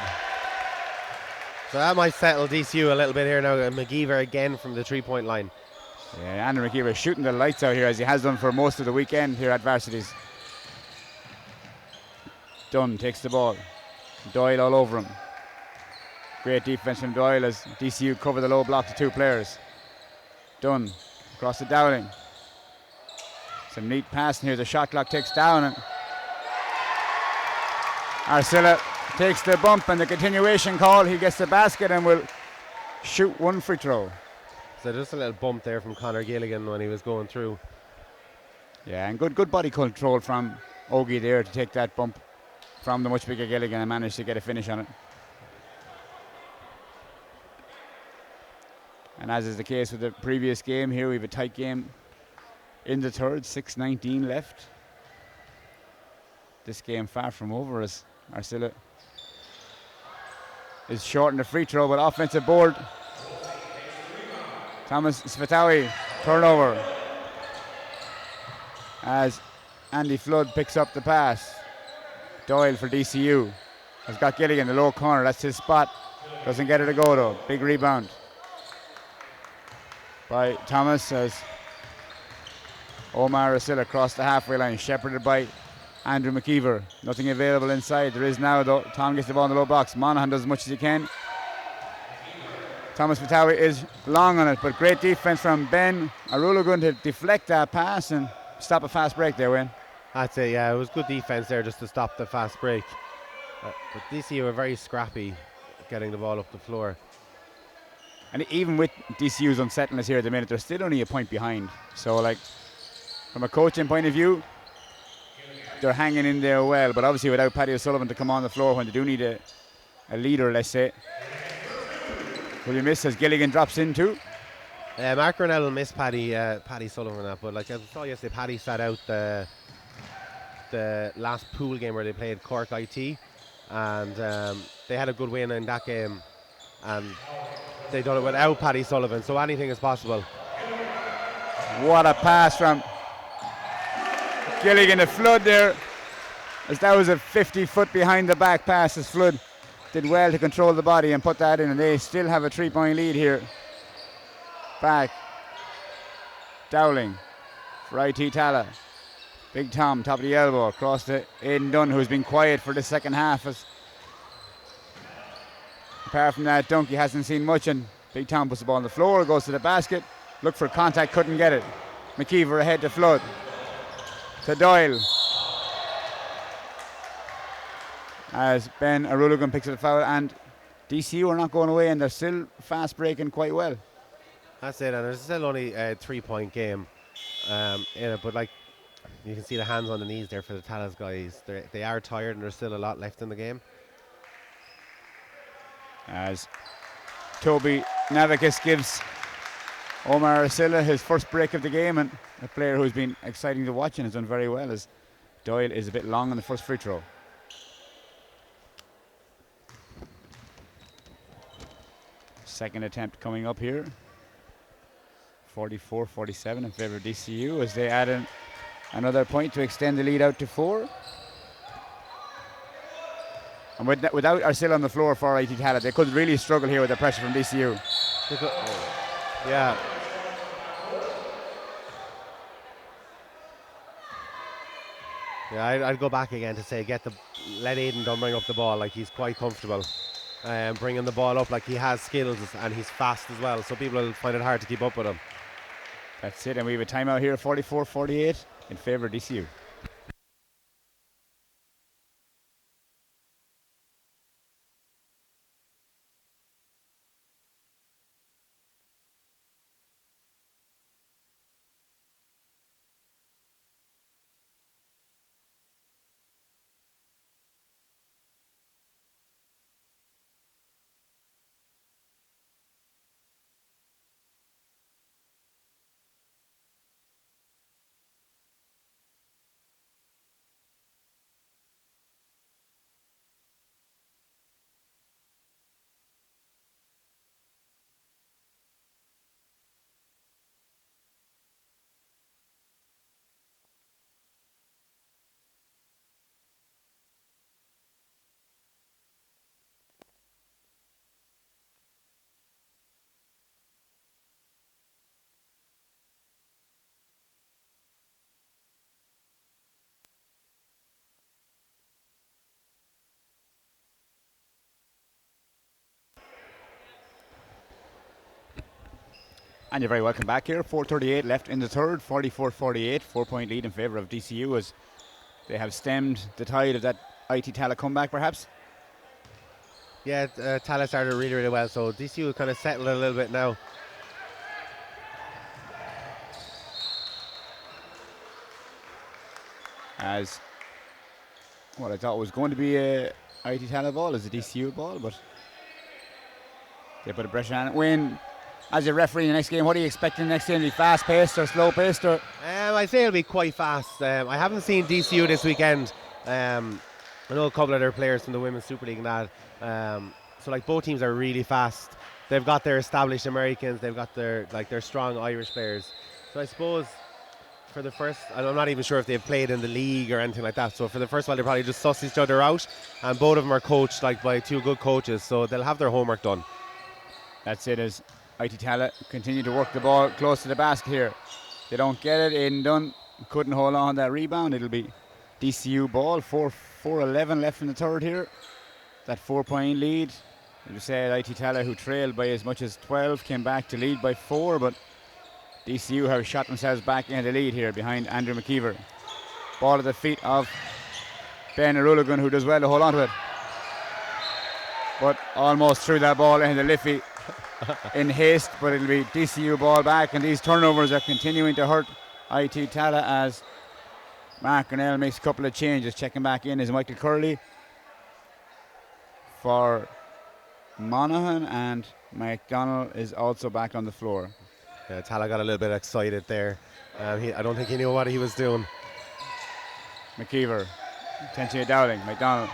So that might settle DCU a little bit here now. McGeever again from the 3-point line. Yeah, Andrew McKeever shooting the lights out here, as he has done for most of the weekend here at Varsities. Dunn takes the ball. Doyle all over him. Great defense from Doyle as DCU cover the low block to 2 players. Dunn across the Dowling. Some neat passing here. The shot clock ticks down, and Arcilla takes the bump, and the continuation call. He gets the basket and will shoot 1 free throw. So just a little bump there from Conor Gilligan when he was going through. Yeah, and good body control from Ogie there to take that bump from the much bigger Gilligan and manage to get a finish on it. And as is the case with the previous game, here we have a tight game in the third. 6:19 left. This game far from over, as Arcilla is short in the free throw, but offensive board. Thomas Svetawi, turnover. As Andy Flood picks up the pass. Doyle for DCU. Has got Gilligan in the low corner. That's his spot. Doesn't get it to go though. Big rebound by Thomas as Omar Arcilla across the halfway line, shepherded by Andrew McKeever. Nothing available inside. There is now though. Tom gets the ball in the low box. Monaghan does as much as he can. Thomas Fatawi is long on it, but great defense from Ben Arulagun to deflect that pass and stop a fast break there, Wayne. That's it, yeah. It was good defense there just to stop the fast break. But DCU were very scrappy getting the ball up the floor. And even with DCU's unsettledness here at the minute, they're still only a point behind. So, like, from a coaching point of view, they're hanging in there well. But obviously, without Paddy O'Sullivan to come on the floor when they do need a leader, let's say. Will you miss as Gilligan drops in too? Mark Cornell will miss Paddy Sullivan, but like I saw yesterday, Paddy sat out the last pool game where they played Cork IT, and they had a good win in that game, and they done it without Paddy Sullivan, so anything is possible. What a pass from Gilligan to Flood there, as that was a 50-foot behind the back pass as Flood did well to control the body and put that in, and they still have a 3-point lead here. Back. Dowling for IT Tallaght. Big Tom, top of the elbow, across to Aidan Dunn, who's been quiet for the second half. Apart from that dunk, he hasn't seen much, and Big Tom puts the ball on the floor, goes to the basket, looked for contact, couldn't get it. McKeever ahead to Flood. To Doyle. As Ben Aruligan picks up the foul, and DCU are not going away, and they're still fast breaking quite well. That's it, and there's still only a 3-point game in it, but like you can see the hands on the knees there for the Tallaght guys. They are tired, and there's still a lot left in the game. As Toby Navakis gives Omar Arcilla his first break of the game, and a player who's been exciting to watch and has done very well, as Doyle is a bit long on the first free throw. Second attempt coming up here. 44-47 in favour of DCU as they add another point to extend the lead out to 4. And without Arcilla on the floor for IT Tallaght, they could really struggle here with the pressure from DCU. Yeah. Yeah, I'd go back again to say let Aidan Dunn bring up the ball. Like, he's quite comfortable bringing the ball up. Like, he has skills and he's fast as well, so people will find it hard to keep up with him. That's it, and we have a timeout here, 44-48 in favour of DCU. And you're very welcome back here. 4:38 left in the third, 44-48, 4-point lead in favour of DCU as they have stemmed the tide of that IT Tallaght comeback, perhaps. Yeah, Tallaght started really, really well, so DCU kind of settled a little bit now. As what I thought was going to be a IT Tallaght ball is a DCU ball, but they put a pressure on it. Wayne, as a referee in the next game, what are you expecting the next game? Be fast paced or slow paced? Or I say it'll be quite fast. I haven't seen DCU this weekend. I know a couple of their players from the Women's Super League and that. So like both teams are really fast. They've got their established Americans. They've got their strong Irish players. So I suppose for the first, I'm not even sure if they've played in the league or anything like that. So for the first while, they probably just suss each other out. And both of them are coached by two good coaches, so they'll have their homework done. That's it, as IT Tallaght continue to work the ball close to the basket here. They don't get it. Aidan Dunn couldn't hold on that rebound. It'll be DCU ball. 4:11 left in the third here. That 4-point lead. As you said, IT Tallaght, who trailed by as much as 12, came back to lead by 4, but DCU have shot themselves back into the lead here behind Andrew McKeever. Ball at the feet of Ben Aruligan, who does well to hold on to it. But almost threw that ball into the Liffey in haste, but it'll be DCU ball back, and these turnovers are continuing to hurt IT Tallaght as Mark Grinnell makes a couple of changes. Checking back in is Michael Curley for Monaghan, and McDonald is also back on the floor. Yeah, Tallaght got a little bit excited there. I don't think he knew what he was doing. McKeever, attention to Dowling, McDonald,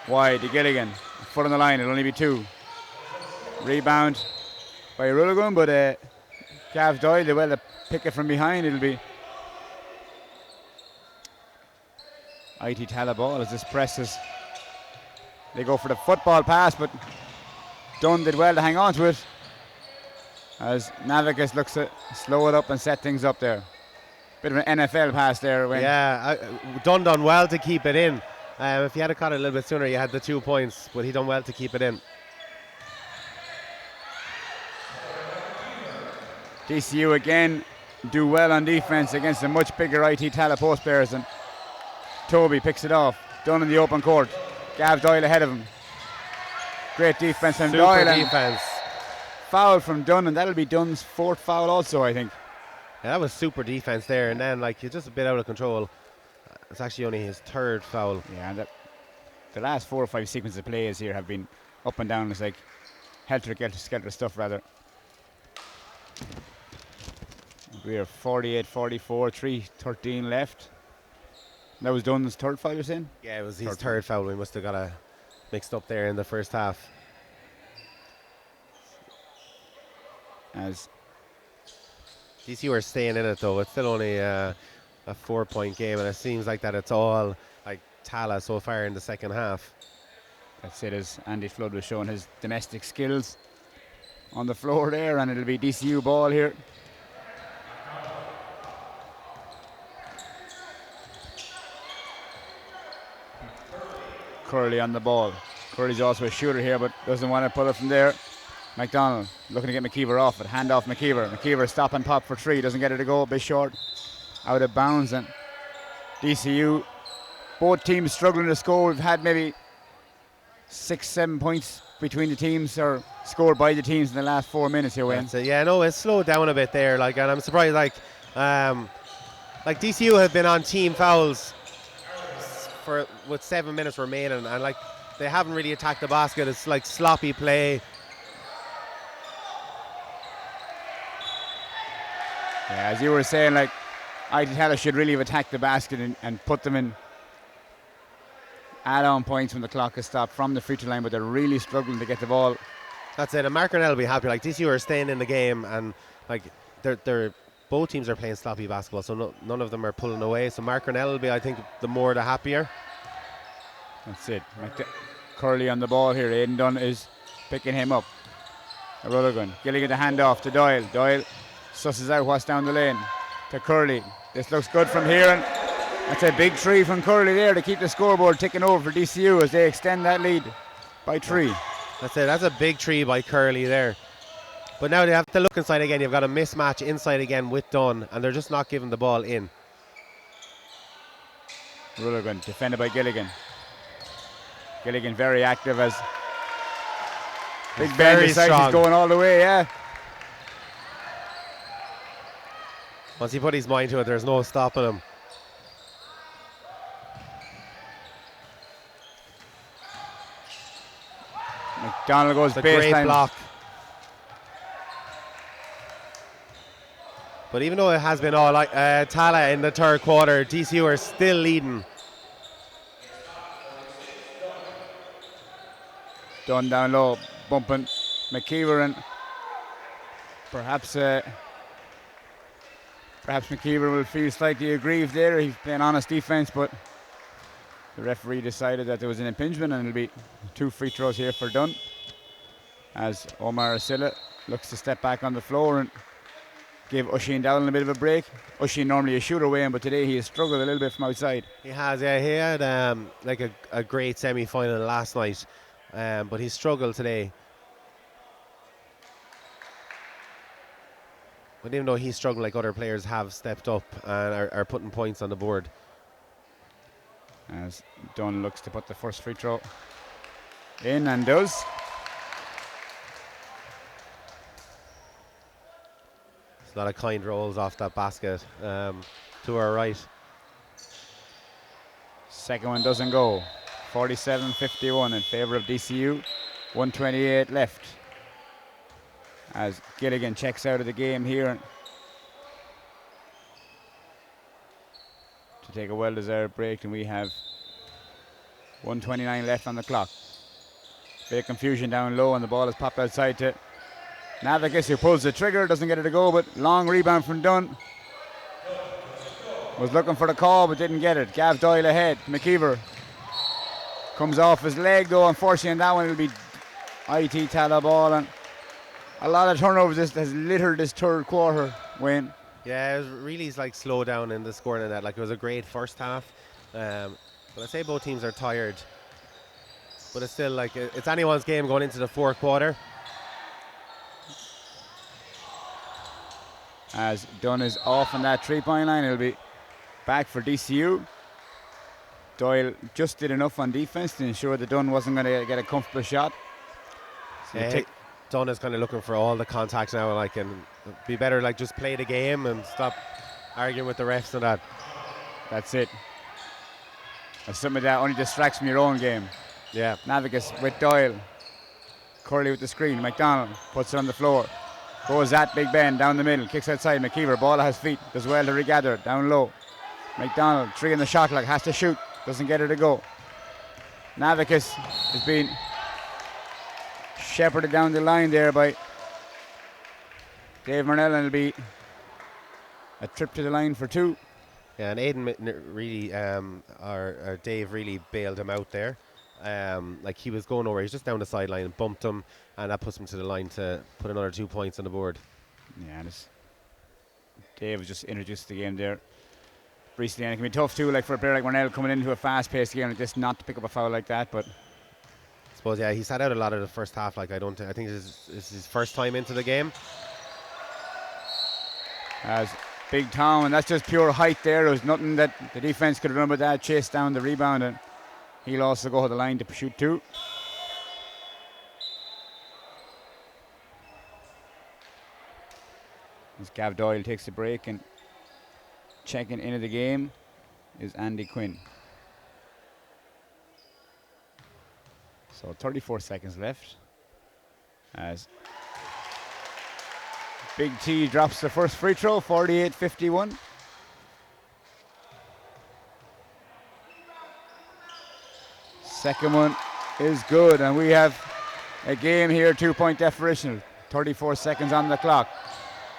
wide to Gilligan, foot on the line, it'll only be 2. Rebound by Aruligan, but Gav Doyle, they well to pick it from behind. It'll be IT Tallaght ball as this presses They go for the football pass, but Dunn did well to hang on to it, as Navicus looks to slow it up and set things up there. Bit of an NFL pass there. Yeah, Dunn done well to keep it in. If he had caught it a little bit sooner, you had the 2 points, but he done well to keep it in. DCU again do well on defense against a much bigger IT Tallaght post players, and Toby picks it off. Dunn in the open court. Gav Doyle ahead of him. Great defense from Doyle. Super defense. Foul from Dunn, and that'll be Dunn's 4th foul also, I think. Yeah, that was super defense there, and then like he's just a bit out of control. It's actually only his 3rd foul. Yeah, and the last 4 or 5 sequences of plays here have been up and down. It's like helter-skelter stuff, rather. We are 48-44, 3:13 left. That was Dunn's 3rd foul, you're saying? Yeah, it was his 3rd foul. We must have got mixed up there in the first half. As DCU are staying in it though. It's still only a 4-point game, and it seems like that it's all like Tallaght so far in the second half. that's it, as Andy Flood was showing his domestic skills on the floor there, and it'll be DCU ball here. Curley on the ball. Curley's also a shooter here, but doesn't want to pull it from there. McDonald looking to get McKeever off it. Hand off McKeever. McKeever stop and pop for 3. Doesn't get it to go. A bit short. Out of bounds. And DCU, both teams struggling to score. We've had maybe 6-7 points between the teams, or scored by the teams in the last 4 minutes here, Wayne. Yeah, no, it's slowed down a bit there. Like, and I'm surprised. Like DCU have been on team fouls with 7 minutes remaining, and like they haven't really attacked the basket. It's like sloppy play. Yeah, as you were saying, like IT Tallaght should really have attacked the basket and put them in add-on points when the clock is stopped from the free throw line, but they're really struggling to get the ball. That's it. And Mark Cornell will be happy. Like DCU are staying in the game, and like they're both teams are playing sloppy basketball, so none of them are pulling away. So Mark Cornell will be, I think, the happier. That's it. Curley on the ball here. Aidan Dunn is picking him up. Rutherglen. Gilligan the hand off to Doyle. Doyle susses out what's down the lane to Curley. This looks good from here, and that's a big 3 from Curley there to keep the scoreboard ticking over for DCU as they extend that lead by 3. That's it. That's a big 3 by Curley there. But now they have to look inside again. You've got a mismatch inside again with Dunn, and they're just not giving the ball in. Rutherglen defended by Gilligan. Gilligan very active as Big Ben decides he's going all the way, yeah. Once he put his mind to it, there's no stopping him. McDonald goes baseline. Great block. But even though it has been all like Tallaght in the 3rd quarter, DCU are still leading. Dunn down low, bumping McKeever, and perhaps McKeever will feel slightly aggrieved there. He's playing honest defense, but the referee decided that there was an impingement, and it'll be 2 free throws here for Dunn, as Omar Asilla looks to step back on the floor and give Oisin Dowling a bit of a break. Oisin normally a shooter, Wayne, but today he has struggled a little bit from outside. He has, yeah. He had like a great semi-final last night, but he struggled today. But even though he struggled, like other players have stepped up and are putting points on the board. As Dunn looks to put the first free throw in, and does. A lot of kind rolls off that basket to our right. Second one doesn't go. 47-51 in favour of DCU. 1:28 left. As Gilligan checks out of the game here to take a well-deserved break, and we have 1:29 left on the clock. Bit of confusion down low, and the ball is popped outside to Navicus, who pulls the trigger, doesn't get it to go, but long rebound from Dunn. Was looking for the call, but didn't get it. Gav Doyle ahead. McKeever Comes off his leg though, unfortunately on that one it'll be IT Tallaght ball, and a lot of turnovers has littered this third quarter, Wayne. Yeah, it was really like slow down in the scoring of that. Like it was a great first half. But I say both teams are tired. But it's still like it's anyone's game going into the fourth quarter. As Dunn is off on that 3-point line, it'll be back for DCU. Doyle just did enough on defense to ensure that Dunn wasn't going to get a comfortable shot. So Dunn is kind of looking for all the contacts now, like, and be better like just play the game and stop arguing with the refs and that. That's it. And some of that only distracts from your own game. Yeah. Navicus with Doyle. Curley with the screen. McDonald puts it on the floor. Goes at Big Ben down the middle. Kicks outside. McKeever. Ball at his feet. Does well to regather it down low. McDonald, 3 in the shot clock. Has to shoot. Doesn't get her to go. Navicus is being shepherded down the line there by Dave Murnell, and it'll be a trip to the line for 2. Yeah, and Aidan really, or Dave really bailed him out there. Like he was going over, he's just down the sideline and bumped him, and that puts him to the line to put another 2 points on the board. Yeah, and Dave was just introduced to the game there recently, and it can be tough too, like for a player like Murnell coming into a fast-paced game like this, not to pick up a foul like that. But I suppose, yeah, he sat out a lot of the first half. Like I think this is his first time into the game. As Big Tom, and that's just pure height there. There was nothing that the defense could have done with that. Chase down the rebound, and he'll also go to the line to shoot 2. As Gav Doyle takes the break, and checking into the game is Andy Quinn. So 34 seconds left as Big T drops the first free throw, 48-51. Second one is good, and we have a game here, 2-point differential. 34 seconds on the clock.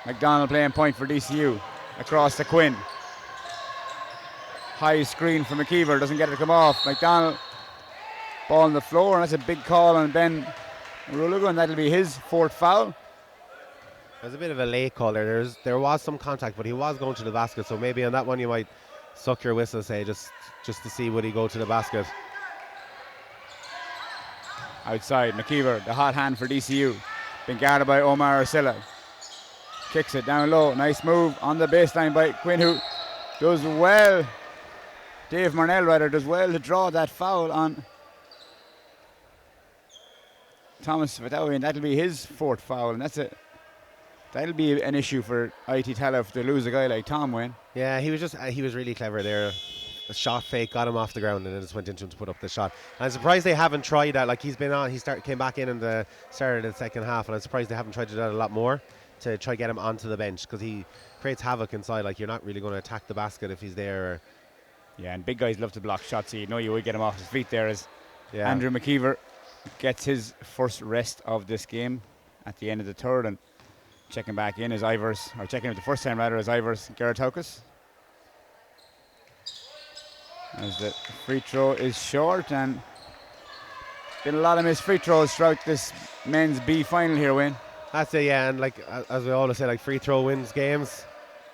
McDonald playing point for DCU. Across to Quinn. High screen for McKeever, doesn't get it to come off. McDonald, ball on the floor, and that's a big call on Ben Rulugo, and that'll be his 4th foul. There's a bit of a late call there. There was some contact, but he was going to the basket, so maybe on that one you might suck your whistle, say, just to see would he go to the basket. Outside, McKeever, the hot hand for DCU. Been guarded by Omar Arcilla. Kicks it down low. Nice move on the baseline by Quinn, who does well. Dave Murnell, rather, does well to draw that foul on Thomas Vitawi, and that'll be his 4th foul, and that'll be an issue for IT Tallaght if they lose a guy like Tom Wayne. Yeah, he was really clever there. The shot fake got him off the ground, and then just went into him to put up the shot. And I'm surprised they haven't tried that. Like he's been on, came back in the start of the second half, and I'm surprised they haven't tried to do that a lot more to try get him onto the bench, because he creates havoc inside. Like you're not really going to attack the basket if he's there. Yeah, and big guys love to block shots, so you would get him off his feet there. As yeah. Andrew McKeever gets his first rest of this game at the end of the third, and checking back in is Ivers, or checking in the first time rather, is Ivers Geratokis. As the free throw is short, and been a lot of missed free throws throughout this men's B final here, Wayne. That's it, yeah, and like as we always say, like free throw wins games.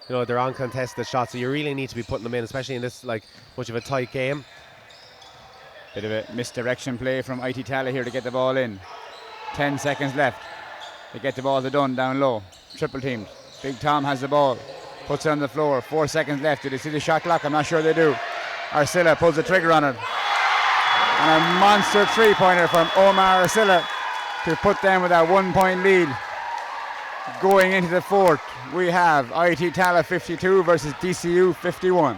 You know, they're uncontested shots, so you really need to be putting them in, especially in this like much of a tight game. Bit of a misdirection play from IT Tallaght here to get the ball in. 10 seconds left. They get the ball to Dunn down low. Triple teamed. Big Tom has the ball. Puts it on the floor. 4 seconds left. Do they see the shot clock? I'm not sure they do. Arcilla pulls the trigger on it. And a monster 3-pointer from Omar Arcilla to put them with that 1-point lead. Going into the 4th, we have IT Tallaght 52 versus DCU 51.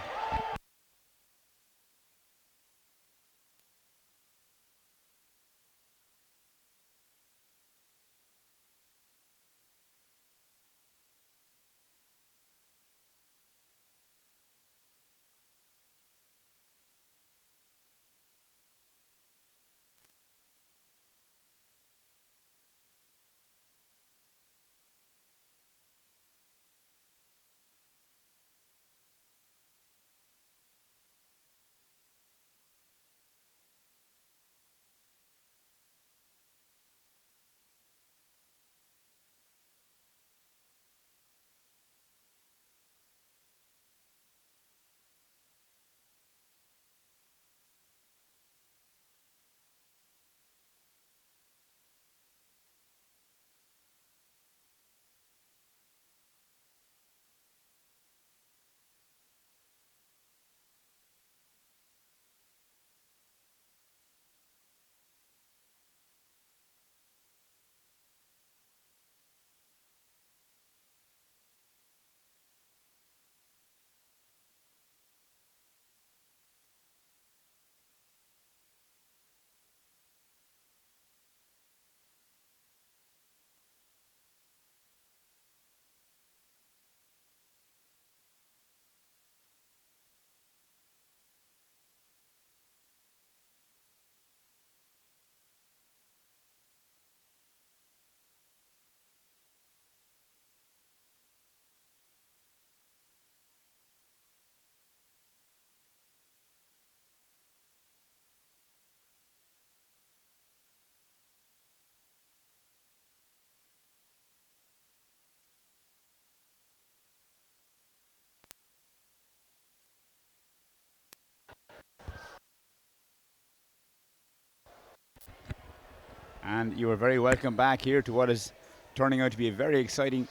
And you are very welcome back here to what is turning out to be a very exciting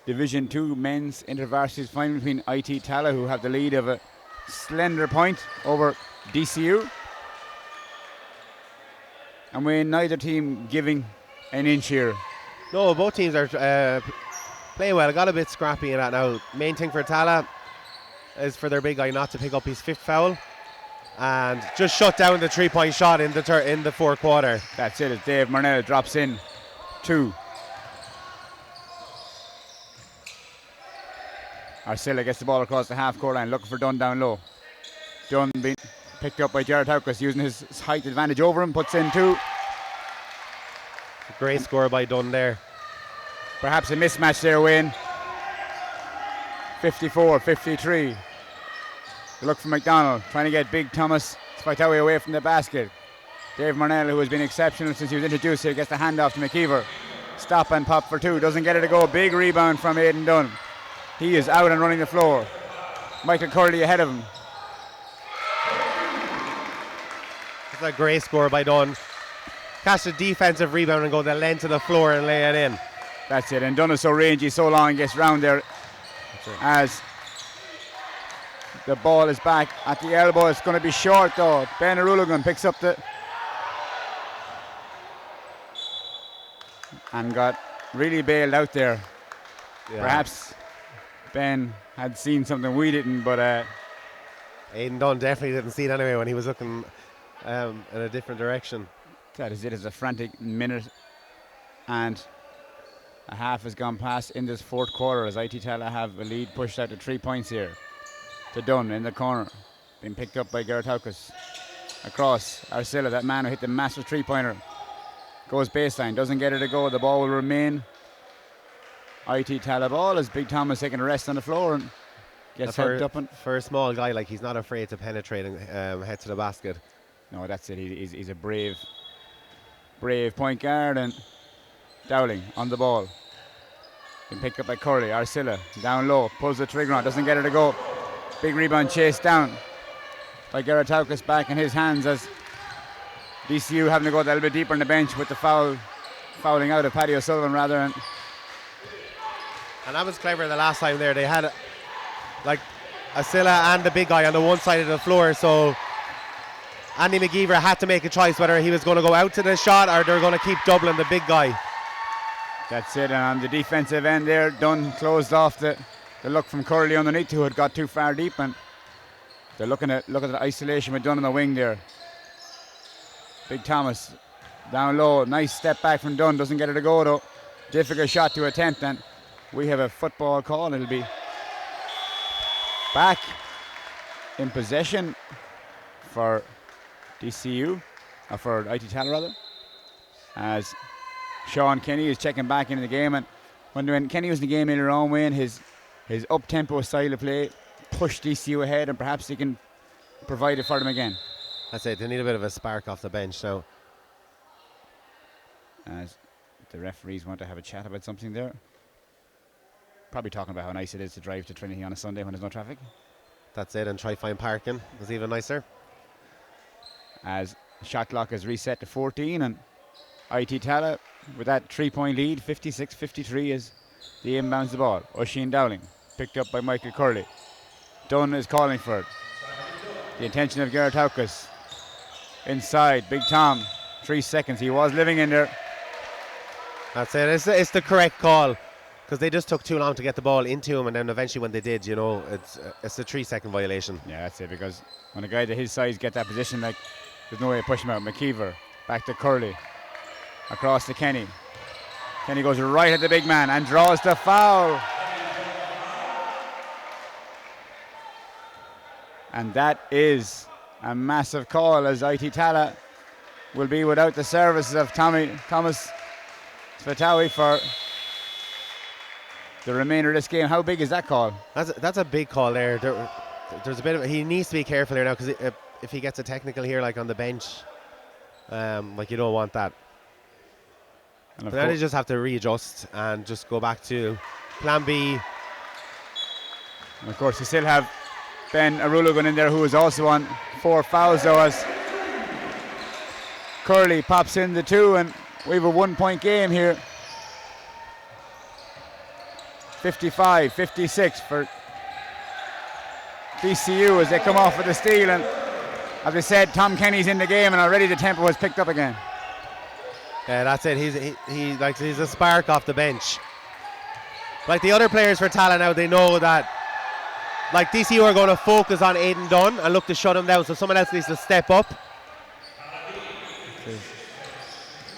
Division 2 men's intervarsities final between IT Tallaght, who have the lead of a slender point over DCU. And we're neither team giving an inch here. No, both teams are playing well. Got a bit scrappy in that now. Main thing for Tallaght is for their big guy not to pick up his 5th foul and just shut down the 3-point shot in the fourth quarter. That's it, as Dave Marnell drops in 2. Arcilla gets the ball across the half-court line, looking for Dunn down low. Dunn being picked up by Jared Houkas, using his height advantage over him, puts in 2. Great score by Dunn there. Perhaps a mismatch there, Wayne. 54-53. The look from McDonald, trying to get Big Thomas Spitawi away from the basket. Dave Marnell, who has been exceptional since he was introduced here, gets the handoff to McKeever. Stop and pop for 2, doesn't get it to go. Big rebound from Aidan Dunn. He is out and running the floor. Michael Curley ahead of him. It's a great score by Dunn. Catch the defensive rebound and go the length of the floor and lay it in. That's it, and Dunn is so rangy, so long, gets round there as the ball is back at the elbow. It's going to be short though. Ben Arulogan picks up the and got really bailed out there. Yeah. Perhaps Ben had seen something we didn't, but Aidan Dunn definitely didn't see it anyway when he was looking in a different direction. That is it. It's a frantic minute and a half has gone past in this fourth quarter as IT Tallaght have a lead pushed out to 3 points here. To Dunn in the corner, being picked up by Garrett Houkas. Across Arcilla, that man who hit the massive 3-pointer. Goes baseline, doesn't get it to go. The ball will remain IT Tallaght ball as Big Thomas taking a rest on the floor and gets headed up. For a small guy, like, he's not afraid to penetrate and head to the basket. No, that's it. He's a brave point guard. And Dowling on the ball. Been picked up by Curley. Arcilla down low, pulls the trigger on, doesn't get it to go. Big rebound chased down by Garrett Houkas, back in his hands as DCU having to go a little bit deeper in the bench with the fouling out of Paddy O'Sullivan rather. And that was clever the last time there. They had like Arcilla and the big guy on the one side of the floor, so Andy McGeever had to make a choice whether he was going to go out to the shot or they're going to keep doubling the big guy. That's it, and on the defensive end there, Dunn closed off the look from Curley underneath, who had got too far deep, and they're looking at the isolation with Dunn on the wing there. Big Thomas down low, nice step back from Dunn, doesn't get it to go though. Difficult shot to attempt, and we have a football call. It'll be back in possession for DCU, or for IT Tallaght rather, as Sean Kenny is checking back into the game. And when Kenny was in the game earlier on, Wayne, his up-tempo style of play pushed DCU ahead, and perhaps he can provide it for them again. That's it, they need a bit of a spark off the bench now. As the referees want to have a chat about something there. Probably talking about how nice it is to drive to Trinity on a Sunday when there's no traffic. That's it, and try find parking was even nicer. As the shot clock is reset to 14, and IT Tallaght with that 3-point lead, 56-53, as the inbounds the ball. Oisin Dowling picked up by Michael Curley. Dunn is calling for it. The intention of Garrett Houkas. Inside, Big Tom, 3 seconds. He was living in there. That's it. It's the correct call, because they just took too long to get the ball into him, and then eventually when they did, you know, it's a 3-second violation. Yeah, that's it, because when a guy to his size get that position, like, there's no way to push him out. McKeever back to Curley. Across to Kenny. Kenny goes right at the big man and draws the foul. And that is a massive call, as IT Tallaght will be without the services of Thomas Spitawi for the remainder of this game. How big is that call? That's a big call there. There's a bit of, he needs to be careful here now, because if he gets a technical here, like on the bench, like, you don't want that. But then they just have to readjust and just go back to plan B. And of course, you still have Ben Arulogan in there, who is also on 4 fouls, though, as Curley pops in the 2, and we have a 1-point game here. 55-56 for DCU as they come off with the steal. And as I said, Tom Kenny's in the game, and already the tempo has picked up again. Yeah, that's it. He's a spark off the bench. Like the other players for Tallaght now, they know that like DCU are going to focus on Aidan Dunn and look to shut him down, so someone else needs to step up.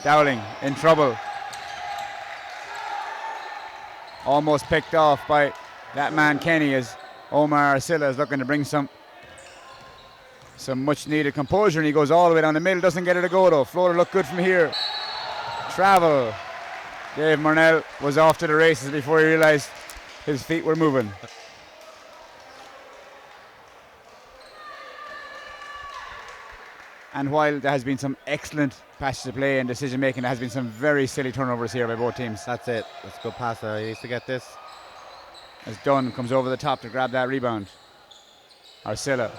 Dowling in trouble. Almost picked off by that man Kenny, as Omar Arcilla is looking to bring some much needed composure, and he goes all the way down the middle, doesn't get it to go though. Floater looked good from here. Travel. Dave Murnell was off to the races before he realised his feet were moving. And while there has been some excellent passage of play and decision making, there has been some very silly turnovers here by both teams. That's it. Let's go past now. He needs to get this. As Dunn comes over the top to grab that rebound. Arcilla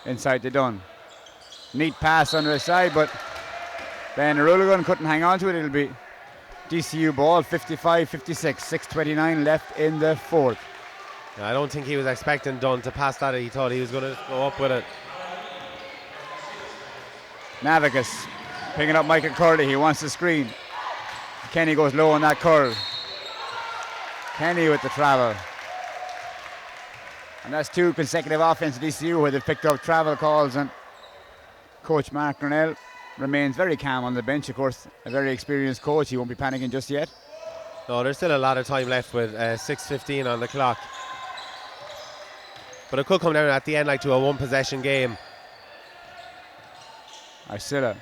inside to Dunn. Neat pass under his side, but Ben Aruligan couldn't hang on to it. It'll be DCU ball, 55-56, 6:29 left in the fourth. I don't think he was expecting Dunn to pass that. He thought he was going to go up with it. Navicus picking up Michael Curley. He wants the screen. Kenny goes low on that curl. Kenny with the travel. And that's 2 consecutive offense at DCU where they've picked up travel calls, and Coach Mark Grinnell remains very calm on the bench. Of course, a very experienced coach. He won't be panicking just yet. No, there's still a lot of time left with 6:15 on the clock. But it could come down at the end like to a 1-possession game. Arcilla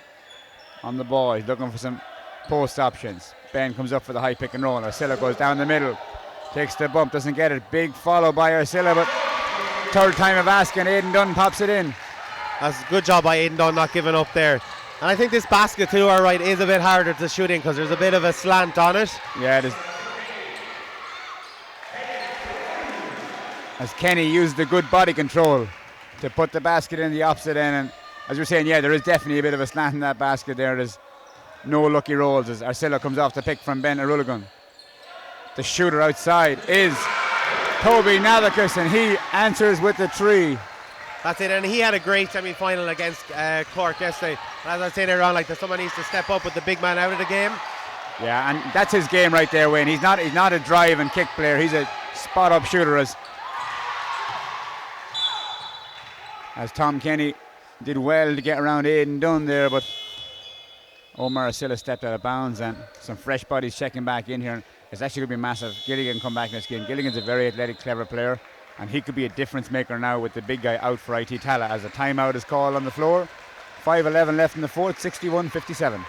on the ball. He's looking for some post options. Ben comes up for the high pick and roll. Arcilla goes down the middle. Takes the bump, doesn't get it. Big follow by Arcilla, but third time of asking, Aidan Dunn pops it in. That's a good job by Aidan Dunn not giving up there. And I think this basket to our right is a bit harder to shoot in because there's a bit of a slant on it. Yeah, it is. As Kenny used the good body control to put the basket in the opposite end. And as you're saying, yeah, there is definitely a bit of a slant in that basket there. There's no lucky rolls as Arcilla comes off the pick from Ben Aruligan. The shooter outside is Toby Navicus, and he answers with the 3. That's it, and he had a great semi-final against Cork yesterday. And as I was saying earlier on, like someone needs to step up with the big man out of the game. Yeah, and that's his game right there, Wayne. He's not a drive and kick player. He's a spot-up shooter, as Tom Kenny did well to get around Aidan Dunn there, but Omar Arcilla stepped out of bounds, and some fresh bodies checking back in here. It's actually going to be massive. Gilligan come back in this game. Gilligan's a very athletic, clever player, and he could be a difference maker now with the big guy out for IT Tallaght as a timeout is called on the floor. 5:11 left in the fourth, 61-57.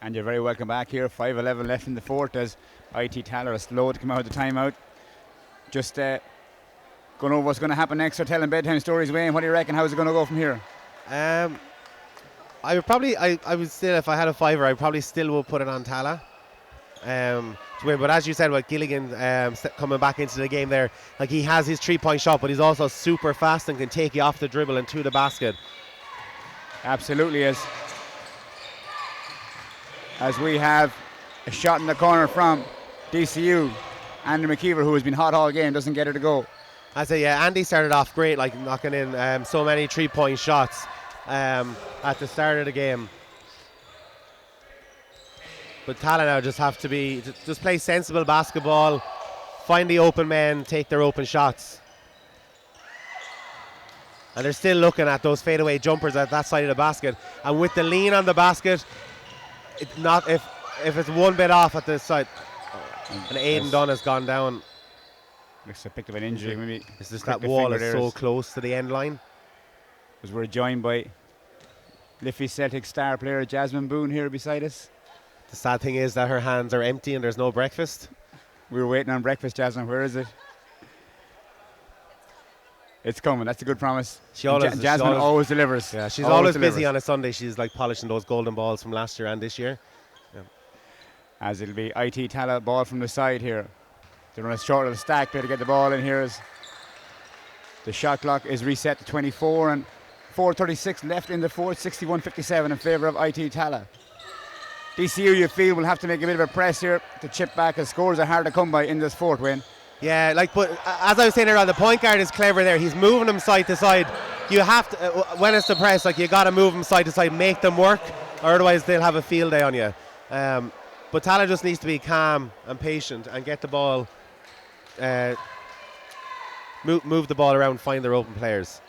And you're very welcome back here. 5:11 left in the fourth as IT Tallaght are slow to come out of the timeout. Just going over what's going to happen next. So telling bedtime stories, Wayne. What do you reckon? How's it going to go from here? I would probably, I would still, if I had a fiver, I probably still would put it on Tallaght to win. But as you said, with Gilligan coming back into the game there, like he has his 3-point shot, but he's also super fast and can take you off the dribble and to the basket. Absolutely is. as we have a shot in the corner from DCU. Andy McKeever, who has been hot all game, doesn't get her to go. I say, yeah, Andy started off great, like knocking in so many 3-point shots at the start of the game. But Tallaght now just have to just play sensible basketball, find the open men, take their open shots. And they're still looking at those fadeaway jumpers at that side of the basket. And with the lean on the basket, if it's one bit off at the side, and Aidan Dunn has gone down. Looks like picked up an injury. Maybe it's just that wall is so close to the end line. Because we're joined by Liffey Celtic star player Jasmine Boone here beside us. The sad thing is that her hands are empty and there's no breakfast. We were waiting on breakfast, Jasmine. Where is it? It's coming. That's a good promise. Jasmine always delivers. Yeah, she's always busy on a Sunday. She's like polishing those golden balls from last year and this year. Yeah. As it'll be IT Tallaght ball from the side here. They run a short little stack play to get the ball in here. As the shot clock is reset to 24 and 4:36 left in the fourth. 61-57 in favour of IT Tallaght. DCU, you feel, will have to make a bit of a press here to chip back, as scores are hard to come by in this fourth win. Yeah, but as I was saying earlier, the point guard is clever there. He's moving them side to side. You have to, when it's the press, you got to move them side to side, make them work, or otherwise they'll have a field day on you. But Tallaght just needs to be calm and patient and get the ball, move the ball around, find their open players.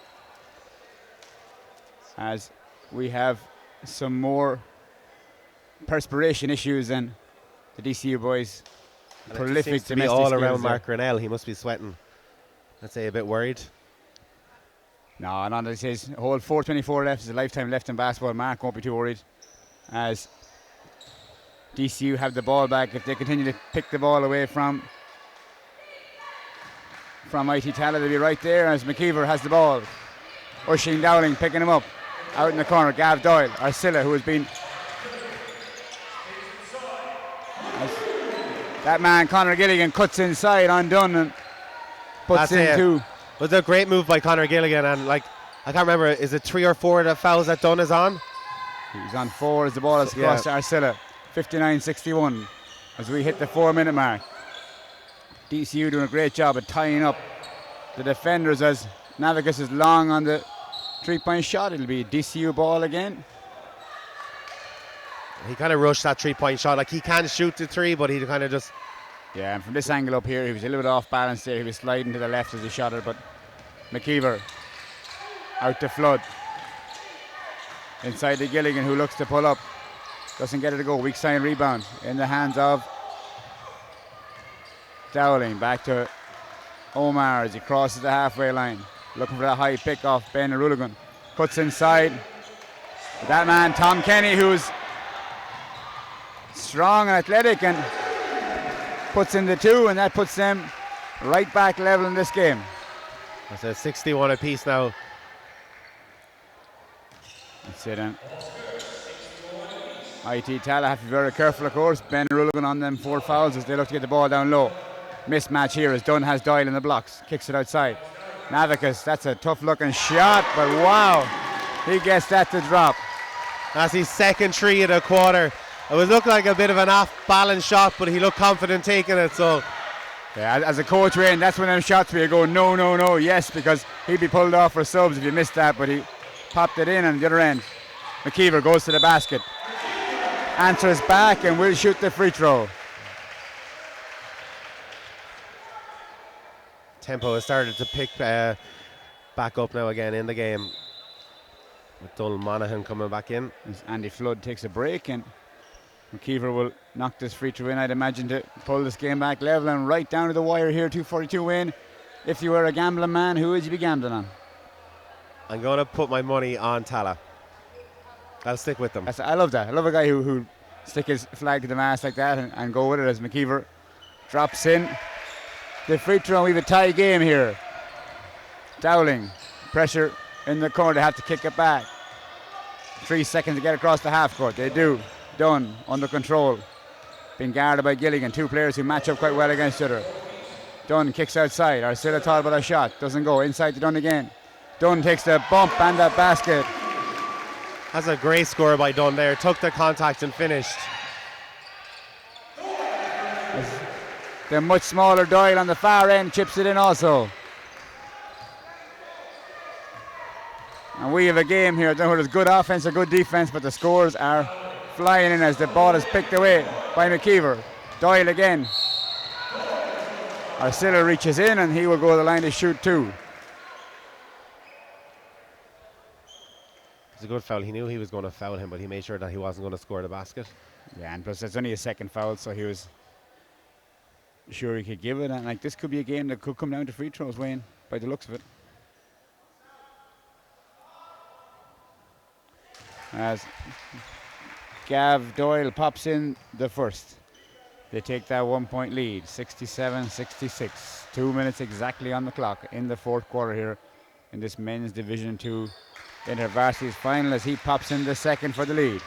As we have some more perspiration issues than the DCU boys. Prolific to be all around Mark Grinnell. He must be sweating. I'd say a bit worried. No, it says whole 4:24 left. Is a lifetime left in basketball. Mark won't be too worried, as DCU have the ball back. If they continue to pick the ball away from IT Tallaght, they'll be right there. As McKeever has the ball, Ushing Dowling picking him up out in the corner. Gav Doyle, Arcilla, who has been that man, Conor Gilligan, cuts inside on Dunn and puts in two. It was a great move by Conor Gilligan, and I can't remember, is it 3 or 4 of the fouls that Dunn is on? He's on 4 as the ball is crossed to Arcilla. 59-61 as we hit the 4-minute mark. DCU doing a great job of tying up the defenders as Navicus is long on the 3-point shot. It'll be DCU ball again. He kind of rushed that 3-point shot. He can shoot the 3, but he kind of just... Yeah, and from this angle up here, he was a little bit off balance there. He was sliding to the left as he shot it, but McKeever out to Flood. Inside to Gilligan, who looks to pull up. Doesn't get it to go. Weak side rebound in the hands of Dowling. Back to Omar as he crosses the halfway line. Looking for that high pick off Ben Aruligan. Puts inside. That man, Tom Kenny, who's strong and athletic, and puts in the 2, and that puts them right back level in this game. That's a 61 apiece now. That's it. IT Tallaght have to be very careful, of course. Ben Aruligan on them 4 fouls as they look to get the ball down low. Mismatch here as Dunn has Doyle in the blocks. Kicks it outside. Navicus, that's a tough looking shot, but wow, he gets that to drop. That's his second 3 of the quarter. It was looking like a bit of an off-balance shot, but he looked confident taking it. So, yeah, as a coach, Wayne, that's when them shots where you go, no, no, no, yes, because he'd be pulled off for subs if you missed that, but he popped it in on the other end. McKeever goes to the basket, answers back, and will shoot the free throw. Tempo has started to pick back up now again in the game, with Donald Monaghan coming back in. As Andy Flood takes a break, and McKeever will knock this free throw in, I'd imagine, to pull this game back level and right down to the wire here. 2:42 win. If you were a gambling man, who would you be gambling on? I'm going to put my money on Tallaght. I'll stick with them. I love that. I love a guy who stick his flag to the mast like that and go with it, as McKeever drops in the free throw. We have a tie game here. Dowling, pressure in the corner. They have to kick it back. 3 seconds to get across the half court. They do. Dunn under control. Being guarded by Gilligan. 2 players who match up quite well against each other. Dunn kicks outside. Arcilla thought about a shot. Doesn't go. Inside to Dunn again. Dunn takes the bump and the basket. That's a great score by Dunn there. Took the contact and finished. The much smaller Doyle on the far end chips it in also. And we have a game here. I don't know whether it's good offense or good defense, but the scores are flying in as the ball is picked away by McKeever. Doyle again. Arcilla reaches in and he will go to the line to shoot 2. It's a good foul. He knew he was going to foul him, but he made sure that he wasn't going to score the basket. Yeah, and plus it's only a second foul, so he was sure he could give it. And like this could be a game that could come down to free throws, Wayne, by the looks of it. As Gav Doyle pops in the first. They take that 1 point lead, 67-66. 2 minutes exactly on the clock in the fourth quarter here in this men's Division 2 Intervarsities final as he pops in the second for the lead.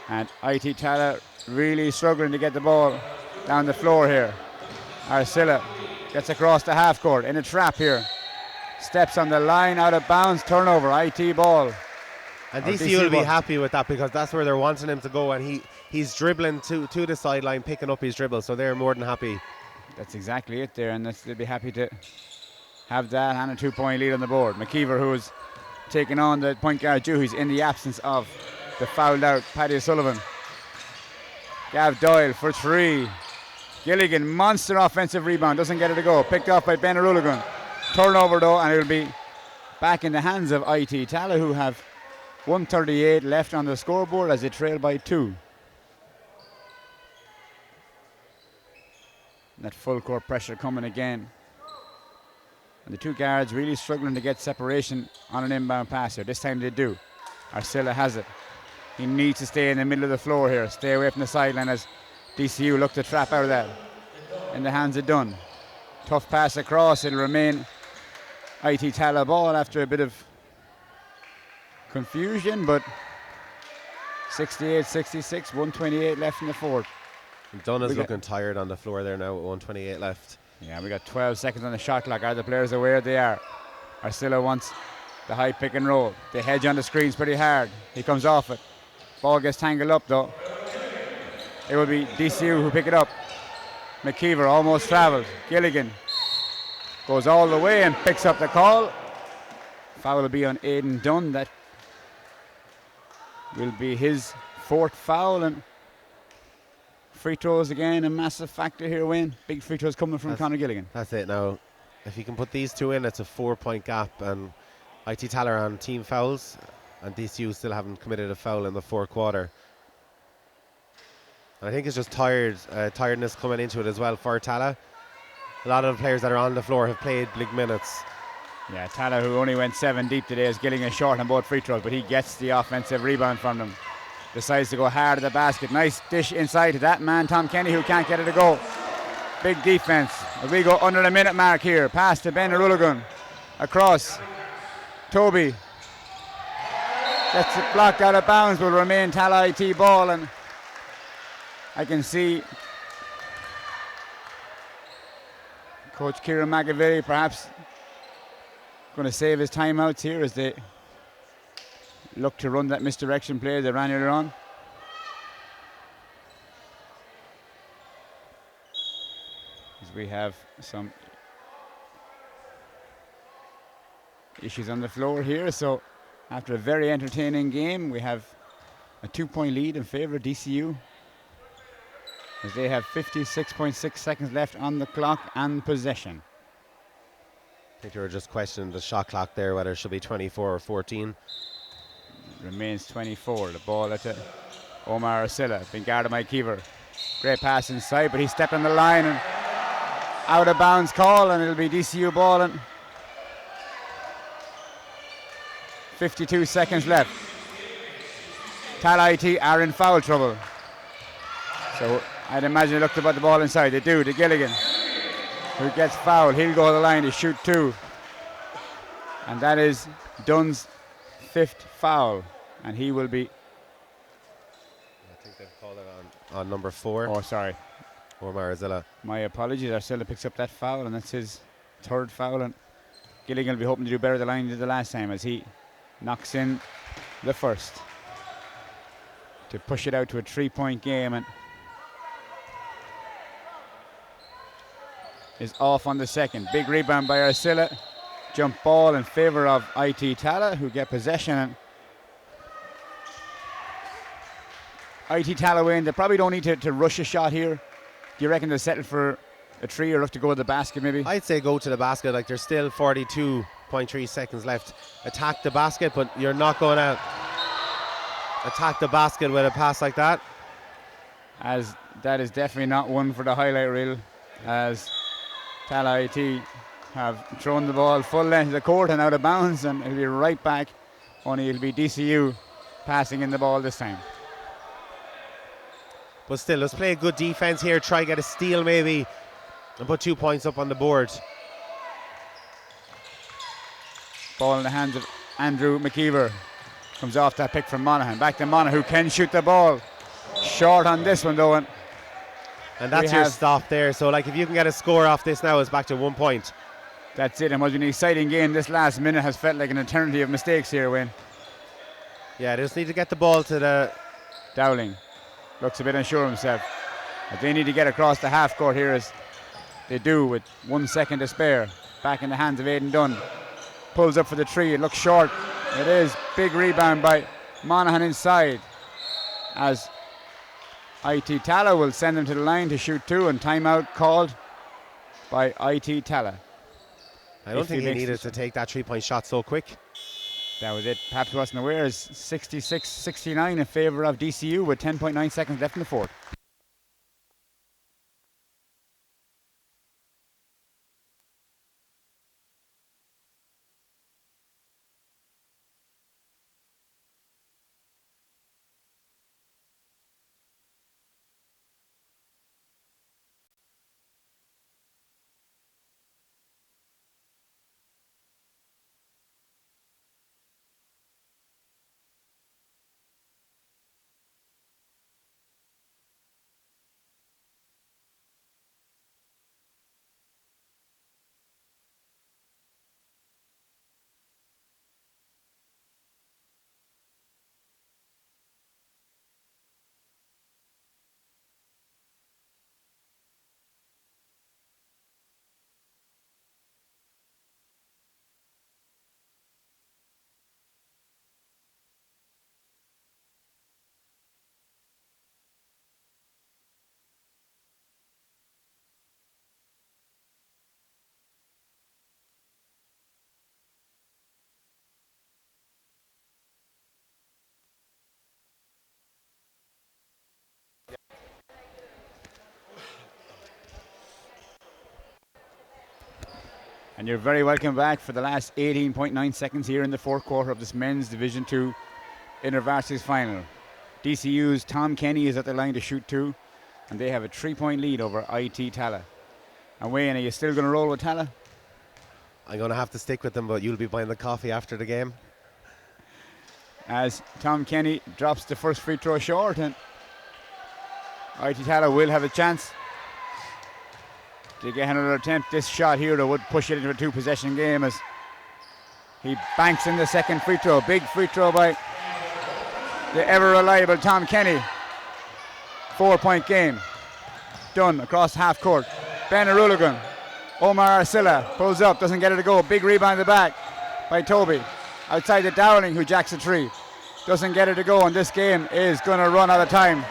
And IT Tallaght really struggling to get the ball down the floor here. Arcilla gets across the half court in a trap here. Steps on the line, out of bounds, turnover, IT ball. And DCU will be happy with that because that's where they're wanting him to go, and he's dribbling to the sideline, picking up his dribble, so they're more than happy. That's exactly it there, and they'll be happy to have that and a 2 point lead on the board. McKeever, who is taking on the point guard duties in the absence of the fouled out Paddy O'Sullivan. Gav Doyle for 3. Gilligan, monster offensive rebound, doesn't get it to go. Picked off by Ben Aruligan. Turnover though, and it'll be back in the hands of IT Tallaght, who have 1:38 left on the scoreboard as they trail by 2. That full court pressure coming again. And the two guards really struggling to get separation on an inbound pass here. This time they do. Arcilla has it. He needs to stay in the middle of the floor here. Stay away from the sideline as DCU look to trap out of that. In the hands of Dunn. Tough pass across. It'll remain IT Tallaght ball after a bit of confusion, but 68-66, 1:28 left in the fourth. Dunn is looking tired on the floor there now with 1:28 left. Yeah, we got 12 seconds on the shot clock. Are the players aware they are? Arcilla wants the high pick and roll. They hedge on the screens pretty hard. He comes off it. Ball gets tangled up though. It will be DCU who pick it up. McKeever almost travelled. Gilligan goes all the way and picks up the call. Foul will be on Aidan Dunn. That will be his 4th foul, and free throws again a massive factor here, Wayne. Big free throws coming from Conor Gilligan. That's it now. If you can put these two in, it's a 4-point gap, and IT Tallaght on team fouls, and DCU still haven't committed a foul in the fourth quarter. And I think it's just tiredness coming into it as well for Tallaght. A lot of the players that are on the floor have played big minutes. Yeah, Tallaght, who only went 7 deep today, is Gilligan short on both free throws, but he gets the offensive rebound from them. Decides to go hard at the basket. Nice dish inside to that man, Tom Kenny, who can't get it to go. Big defense. As we go under the minute mark here. Pass to Ben Aruligan. Across. Toby. Gets it blocked out of bounds, will remain Tallaght IT ball, and I can see Coach Kieran McAvey perhaps going to save his timeouts here as they look to run that misdirection play they ran earlier on. As we have some issues on the floor here, so after a very entertaining game, we have a 2-point lead in favor of DCU as they have 56.6 seconds left on the clock and possession. I think they were just questioning the shot clock there, whether it should be 24 or 14. Remains 24. The ball at Omar Arcilla, been guarded by Keever. Great pass inside, but he stepped on the line and out of bounds call, and it'll be DCU ball. And 52 seconds left. Tallaght IT are in foul trouble. So I'd imagine they look to put the ball inside. They do to Gilligan, who gets fouled. He'll go to the line to shoot 2. And that is Dunn's 5th foul. And he will be... I think they've called it on number 4. Oh, sorry. Omar Arcilla. My apologies. Arcilla picks up that foul, and that's his 3rd foul. And Gilligan will be hoping to do better the line he did the last time as he knocks in the first to push it out to a 3-point game. And is off on the second. Big rebound by Arcilla. Jump ball in favour of IT Tallaght, who get possession. And IT Tallaght win. They probably don't need to rush a shot here. Do you reckon they'll settle for a three or look to go to the basket maybe? I'd say go to the basket. Like, there's still 42.3 seconds left. Attack the basket, but you're not going to attack the basket with a pass like that. As that is definitely not one for the highlight reel, as Tallaght IT have thrown the ball full length of the court and out of bounds, and it'll be right back, only it'll be DCU passing in the ball this time. But still, let's play a good defense here, try get a steal maybe, and put 2 points up on the board. Ball in the hands of Andrew McKeever. Comes off that pick from Monaghan. Back to Monaghan, who can shoot the ball. Short on this one though. And that's your stop there. So like, if you can get a score off this now, it's back to 1 point. That's it. It was an exciting game. This last minute has felt like an eternity of mistakes here, Wayne. Yeah, they just need to get the ball to the... Dowling looks a bit unsure of himself. But they need to get across the half court here as they do with 1 second to spare. Back in the hands of Aidan Dunn. Pulls up for the three. It looks short. It is. Big rebound by Monaghan inside, as IT Tallaght will send him to the line to shoot two, and timeout called by IT Tallaght. I don't think he needed to take that 3 point shot so quick. That was it. Perhaps wasn't aware. It's 66-69 in favour of DCU with 10.9 seconds left in the fourth. And you're very welcome back for the last 18.9 seconds here in the fourth quarter of this men's Division 2 Intervarsities final. DCU's Tom Kenny is at the line to shoot two, and they have a 3 point lead over IT Tallaght. And Wayne, are you still going to roll with Tallaght? I'm going to have to stick with them, but you'll be buying the coffee after the game. As Tom Kenny drops the first free throw short, and IT Tallaght will have a chance to get another attempt. This shot here that would push it into a two possession game as he banks in the second free throw. Big free throw by the ever reliable Tom Kenny. 4 point game. Done across half court. Ben Aruligan. Omar Arcilla pulls up, doesn't get it to go. Big rebound in the back by Toby. Outside to Dowling, who jacks a three. Doesn't get it to go, and this game is going to run out of time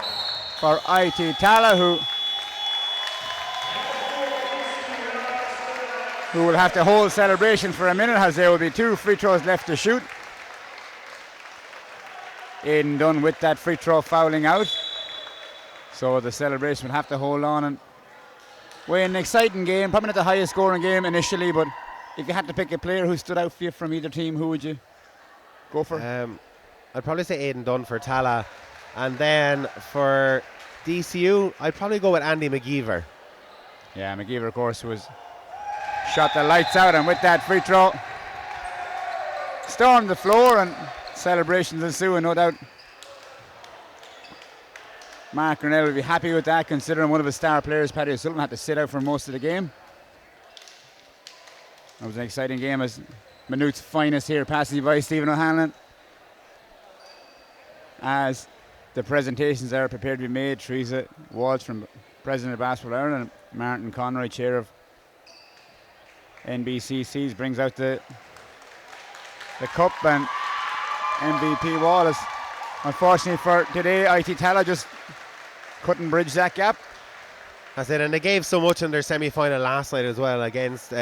for IT Tallaght, who will have to hold celebration for a minute, as there will be two free throws left to shoot. Aidan Dunn with that free throw fouling out, so the celebration will have to hold on. And an exciting game, probably not the highest scoring game initially, but if you had to pick a player who stood out for you from either team, who would you go for? I'd probably say Aidan Dunn for Tallaght, and then for DCU I'd probably go with Andy McGeever. Yeah, McGeever of course was shot the lights out, and with that free throw stormed the floor, and celebrations ensue, no doubt. Mark Grinnell will be happy with that, considering one of his star players, Paddy O'Sullivan, had to sit out for most of the game. That was an exciting game as Maynooth's finest here passes by Stephen O'Hanlon, as the presentations are prepared to be made. Teresa Walsh, from President of Basketball Ireland, and Martin Conroy, Chair of NBCCs brings out the cup, and MVP Wallace. Unfortunately for today, IT Tallaght just couldn't bridge that gap. That's it, and they gave so much in their semi-final last night as well against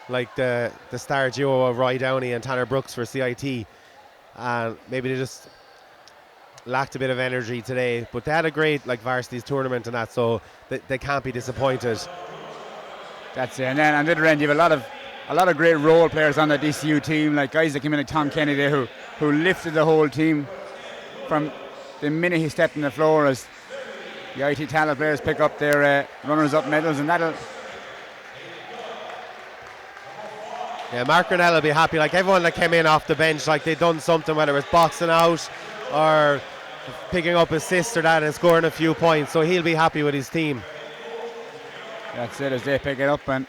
like the star duo of Roy Downey and Tanner Brooks for CIT, and maybe they just lacked a bit of energy today, but they had a great varsities tournament and that, so they can't be disappointed. That's it. And then on the other end, you have a lot of great role players on the DCU team, like guys that came in like Tom Kennedy who lifted the whole team from the minute he stepped on the floor, as the IT Tallaght players pick up their runners-up medals, and that'll. Yeah, Mark Grinnell will be happy. Like everyone that came in off the bench, like they'd done something, whether it was boxing out or picking up assists or that, and scoring a few points. So he'll be happy with his team. That's it, as they pick it up, and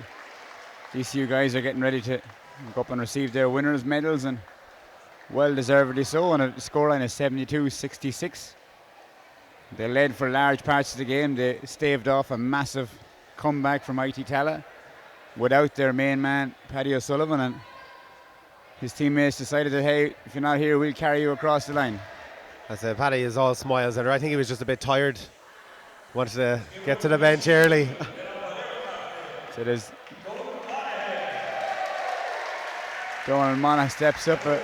DCU guys are getting ready to go up and receive their winners' medals, and well deservedly so, on a scoreline of 72-66. They led for large parts of the game. They staved off a massive comeback from IT Tallaght without their main man, Paddy O'Sullivan, and his teammates decided that, hey, if you're not here, we'll carry you across the line. As Paddy is all smiles, and I think he was just a bit tired. Wanted to get to the bench early. So there's Donald Monaghan steps up. A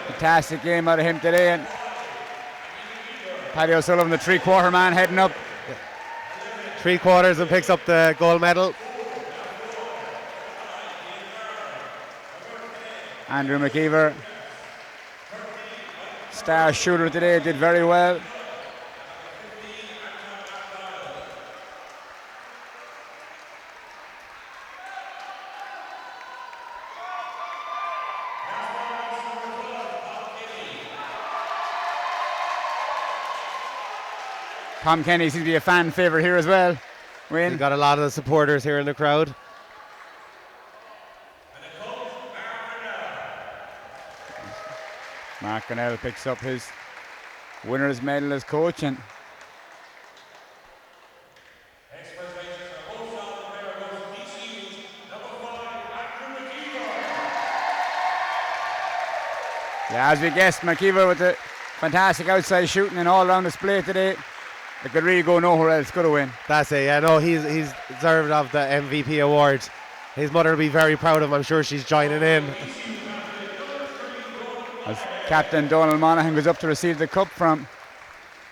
fantastic game out of him today, and Paddy O'Sullivan, the three-quarter man, heading up. 3/4 and picks up the gold medal. Andrew McKeever, star shooter today, did very well. Tom Kenny seems to be a fan favourite here as well. We've got a lot of the supporters here in the crowd. Mark Grinnell picks up his winner's medal as coach, and yeah, as we guessed, McKeever with the fantastic outside shooting and all-round display today. They could really go nowhere else. Could have win. That's it. Yeah, no, he's deserved of the MVP award. His mother will be very proud of him. I'm sure she's joining in. As Captain Donald Monaghan goes up to receive the cup from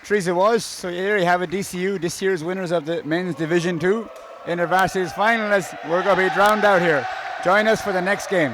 Teresa Walsh. So here you have a DCU, this year's winners of the men's Division 2 Intervarsities final, as we're going to be drowned out here. Join us for the next game.